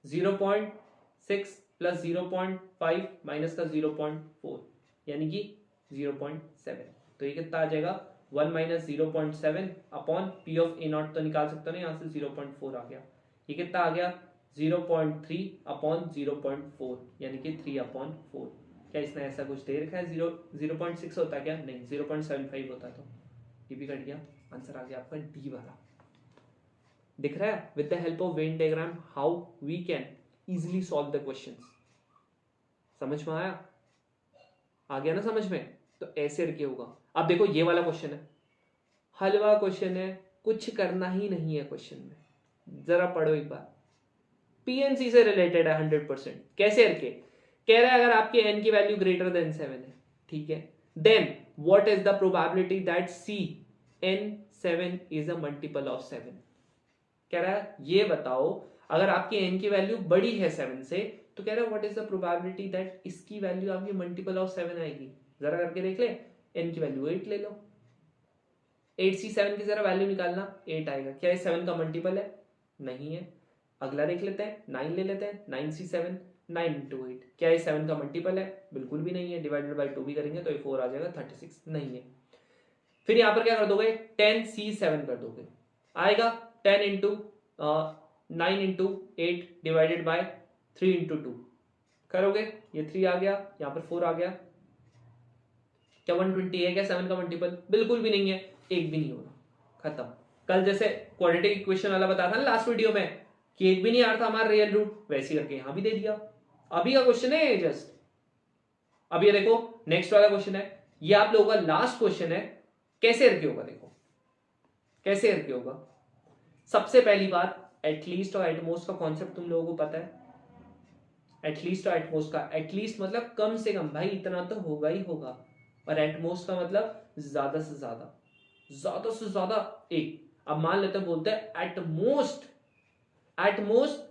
0.6 प्लस 0.5 माइनस का 0.4 यानी कि 0.7। तो ये कितना आ जाएगा, 1 minus 0.7 upon P of A not, तो निकाल सकते हो ना, यहां से 0.4 आ गया। ये कितना आ गया, 0.3 अपॉन 0.4 यानी कि 3/4। क्या इसने ऐसा कुछ दे रखा है, 0.6 होता क्या, नहीं 0.75 होता। तो ये भी कट गया, आंसर आ गया आपका डी वाला। दिख रहा है, with the help of Venn diagram how we can easily solve the questions. समझ में आया, आ गया ना समझ में। तो ऐसे करके होगा। अब देखो ये वाला क्वेश्चन है, हलवा क्वेश्चन है, कुछ करना ही नहीं है क्वेश्चन में, जरा पढ़ो एक बार, पीएनसी से रिलेटेड है 100%। कैसे करके कह रहा है, अगर आपके n की वैल्यू ग्रेटर देन 7 है, ठीक है, then what is the probability that n7 is a multiple of 7। कह रहा है ये बताओ, अगर आपकी n की वैल्यू बड़ी है 7 से, तो कह रहा है what is the probability that इसकी वैल्यू आपकी मल्टीपल ऑफ 7 आएगी। जरा करके देख ले, n की वैल्यू 8 ले लो, 8c7 की जरा वैल्यू निकालना, 8 आएगा। क्या ये 7 का मल्टीपल है? नहीं है। अगला देख लेते हैं, 9 ले लेते हैं, 9c7, 9 into 8, क्या ये 7 का मल्टीपल है? बिल्कुल भी नहीं है। डिवाइडेड बाई 2 भी करेंगे तो ये 4 आ जाएगा, 36 नहीं है। फिर यहाँ पर क्या कर दोगे, 10c7 कर दोगे, आएगा 10 into 9 into 8 divided by 3 into 2 करोगे, ये 3 आ गया, यहाँ पर 4 आ गया। क्या 120 है क्या 7 का मल्टीपल? बिल्कुल भी नहीं है, एक भी नहीं होगा, खत्म। कल जैसे क्वाड्रेटिक इक्वेशन वाला बताया था ना लास्ट वीडियो में कि एक भी नहीं आ रहा था हमारा रियल रूट, वैसे ही करके यहां भी दे दिया। अभी का क्वेश्चन है जस्ट। अब ये देखो नेक्स्ट वाला क्वेश्चन है, ये आप लोगों का लास्ट क्वेश्चन है। कैसे करके होगा, देखो कैसे करके होगा। सबसे पहली बात, एटलीस्ट और एटमोस्ट का कॉन्सेप्ट तुम लोगों को पता है। एटलीस्ट और एटमोस्ट का, एटलीस्ट मतलब कम से कम, भाई इतना तो होगा ही होगा, और एटमोस्ट का मतलब ज्यादा से ज्यादा, ज्यादा से ज्यादा एक। अब मान लेते बोलते हैं एटमोस्ट, एटमोस्ट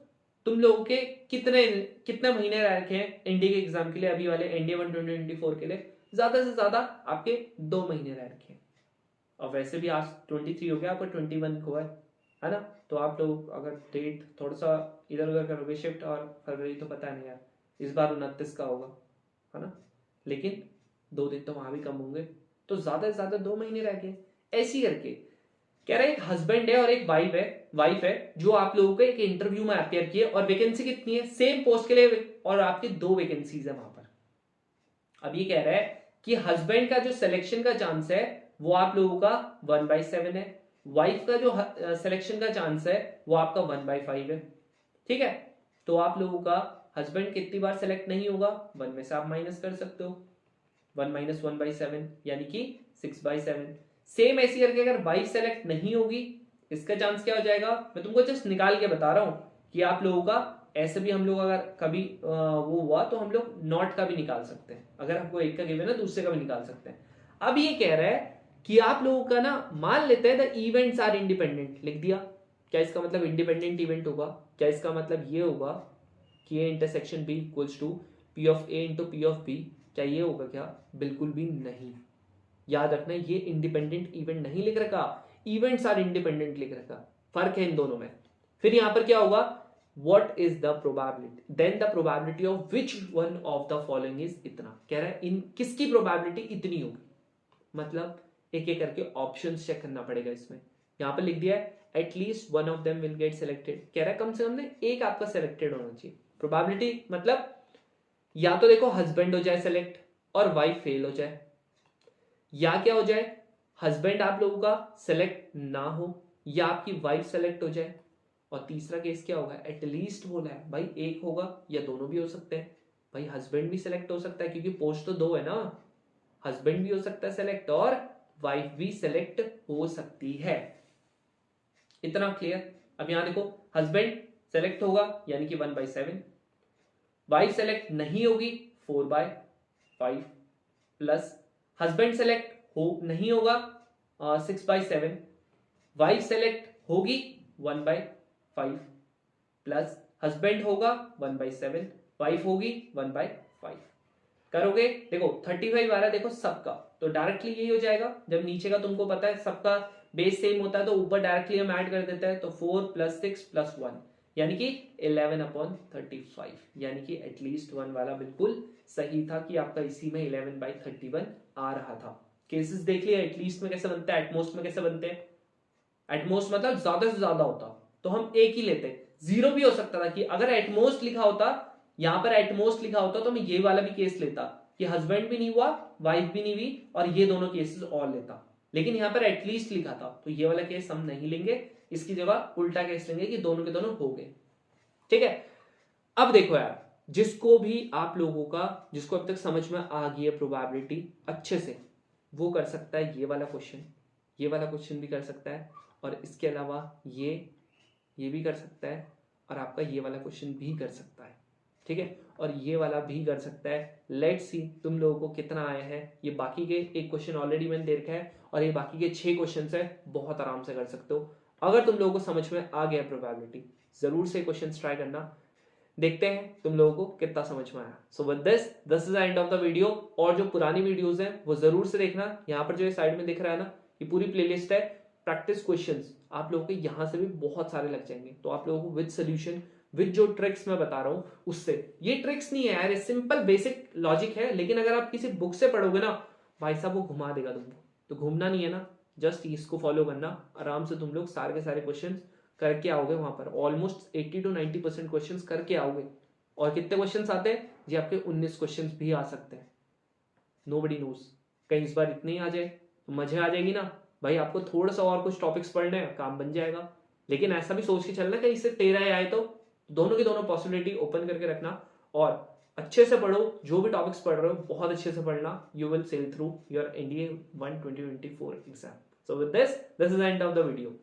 तुम लोगों के कितने कितने महीने रह रखे हैं एनडीए के एग्जाम के लिए, अभी वाले एनडीए 1 2024 के लिए? ज्यादा से ज्यादा आपके 2 महीने रह रखे हैं। और वैसे भी आज 23 हो गया, आपको 21 हुआ है ना? तो आप लोग अगर डेट थोड़ा सा इधर उधर करोगे शिफ्ट, और फरवरी तो पता नहीं यार, इस बार 29 का होगा, है ना? लेकिन 2 दिन तो वहां भी कम होंगे, तो ज्यादा से ज्यादा 2 महीने रह गए। ऐसी करके कह रहा है एक हस्बैंड है और एक वाइफ है जो आप लोगों को एक इंटरव्यू में अपेयर किए, और वैकेंसी कितनी है सेम पोस्ट के लिए, और आपकी 2 वैकेंसीज है वहां पर। अब ये कह रहा है कि हस्बैंड का जो सिलेक्शन का चांस है वो आप लोगों का 1/7 है, वाइफ का जो सिलेक्शन का चांस है वो आपका 1/5 है। ठीक है, तो आप लोगों का हस्बैंड कितनी बार सेलेक्ट नहीं होगा, 1 में से आप माइनस कर सकते हो, 1 - 1/7 यानी कि 6/7। सेम ऐसी करके अगर वाइफ सेलेक्ट नहीं होगी, इसका चांस क्या हो जाएगा, मैं तुमको जस्ट निकाल के बता रहा हूं कि आप लोगों का ऐसे भी हम लोग अगर कभी वो हुआ तो हम लोग नॉट का भी निकाल सकते हैं। अगर आपको एक का गिवन है दूसरे का भी निकाल सकते हैं। अब ये कह रहा है कि आप लोगों का ना, मान लेते हैं द इवेंट्स आर इंडिपेंडेंट, लिख दिया। क्या इसका मतलब इंडिपेंडेंट इवेंट होगा? क्या इसका मतलब ये होगा कि A intersection B equals to P of A into P of B? क्या ये होगा क्या? बिल्कुल भी नहीं। याद रखना ये इंडिपेंडेंट इवेंट नहीं लिख रखा, इवेंट्स आर इंडिपेंडेंट लिख रखा, फर्क है इन दोनों में। फिर यहां पर क्या होगा, what is the probability, then the probability of which one of the following is इतना। कह रहा है इन किसकी प्रोबेबिलिटी इतनी होगी, मतलब एक एक करके ऑप्शंस चेक करना पड़ेगा इसमें। यहां पर लिख दिया है at least one of them will get selected, कह रहा है कम से कम एक आपका सिलेक्टेड होना चाहिए। प्रोबेबिलिटी मतलब या तो देखो हस्बैंड हो जाए सेलेक्ट और वाइफ फेल हो जाए, या क्या हो जाए हस्बैंड आप लोगों का सेलेक्ट ना हो या आपकी वाइफ सेलेक्ट हो जाए, और तीसरा केस क्या होगा, एटलीस्ट बोला है भाई एक होगा या दोनों भी हो सकते हैं। भाई हस्बैंड भी सेलेक्ट हो सकता है क्योंकि पोस्ट तो 2 है ना, हस्बैंड भी हो सकता है सेलेक्ट और वाइफ भी सेलेक्ट हो सकती है। इतना क्लियर? अब यहां देखो हस्बैंड सेलेक्ट होगा यानी कि 1/7, वाइफ सेलेक्ट नहीं होगी 4/5, प्लस हस्बैंड सेलेक्ट हो नहीं होगा 6/7, वाइफ सेलेक्ट होगी 1/5, प्लस हस्बैंड होगा 1/7, वाइफ होगी 1/5। करोगे, देखो 35 आ रहा है देखो सबका, तो डायरेक्टली यही हो जाएगा। जब नीचे का तुमको पता है सबका बेस सेम होता है तो ऊपर डायरेक्टली हम ऐड कर देते हैं, तो 4 + 6 + 1 यानी कि 11/35, यानी कि एटलीस्ट 1 वाला बिल्कुल सही था कि आपका इसी में 11/31 आ रहा था। केसेस देख लिया एटलीस्ट में कैसे बनता है, एटमोस्ट में कैसे बनते हैं। एटमोस्ट मतलब ज्यादा से ज्यादा होता तो हम एक ही लेते, 0 भी हो सकता था कि अगर एटमोस्ट लिखा होता, यहां पर एटमोस्ट लिखा होता तो मैं ये वाला भी केस लेता कि हस्बैंड भी नहीं हुआ वाइफ भी नहीं हुई और ये दोनों केसेस और लेता, लेकिन यहां पर एटलीस्ट लिखा था तो ये वाला केस हम नहीं लेंगे, इसकी जगह उल्टा केस लेंगे कि दोनों के दोनों हो गए। ठीक है, अब देखो यार, जिसको भी आप लोगों का, जिसको अब तक समझ में आ गई है प्रोबेबिलिटी अच्छे से, वो कर सकता है ये वाला क्वेश्चन, ये वाला क्वेश्चन भी कर सकता है, और इसके अलावा ये भी कर सकता है, और आपका ये वाला क्वेश्चन भी कर सकता है। ठीक है, और ये वाला भी कर सकता है। लेट्स सी तुम लोगों को कितना आया है। ये बाकी के एक क्वेश्चन ऑलरेडी मैंने दे रखा है और ये बाकी के 6 क्वेश्चन है, बहुत आराम से कर सकते हो। अगर तुम लोगों को समझ में आ गया प्रोबेबिलिटी, जरूर से क्वेश्चन ट्राई करना। देखते हैं तुम लोगों को कितना समझ में आया। सो with this is the end of the video. और जो पुरानी वीडियोस हैं वो जरूर से देखना। यहाँ पर जो ये साइड में दिख रहा है ना, ये पूरी प्लेलिस्ट है प्रैक्टिस क्वेश्चंस। आप लोगों के यहाँ से भी बहुत सारे लग जाएंगे, तो आप लोगों को विद सोल्यूशन, विद जो ट्रिक्स मैं बता रहा हूँ उससे। ये ट्रिक्स नहीं है यार, ये सिंपल बेसिक लॉजिक है, लेकिन अगर आप किसी बुक से पढ़ोगे ना भाई साहब वो घुमा देगा तुमको। तो घूमना नहीं है ना, जस्ट इसको फॉलो करना, आराम से तुम लोग सारे के सारे क्वेश्चन करके आओगे। वहां पर ऑलमोस्ट 80 to 90% क्वेश्चन करके आओगे। और कितने क्वेश्चन आते हैं जी? आपके 19 क्वेश्चन भी आ सकते हैं। नोबडी नोज, कहीं इस बार इतने ही आ जाए तो मजा आ जाएगी ना भाई। आपको थोड़ा सा और कुछ टॉपिक्स पढ़ने हैं, काम बन जाएगा। लेकिन ऐसा भी सोच के चलना कहीं इससे 13 आए तो दोनों की दोनों पॉसिबिलिटी ओपन करके रखना। और अच्छे से पढ़ो, जो भी टॉपिक्स पढ़ रहे हो बहुत अच्छे से पढ़ना। You will sail through your NDA 1 2024 exam. So with this is the end of the video.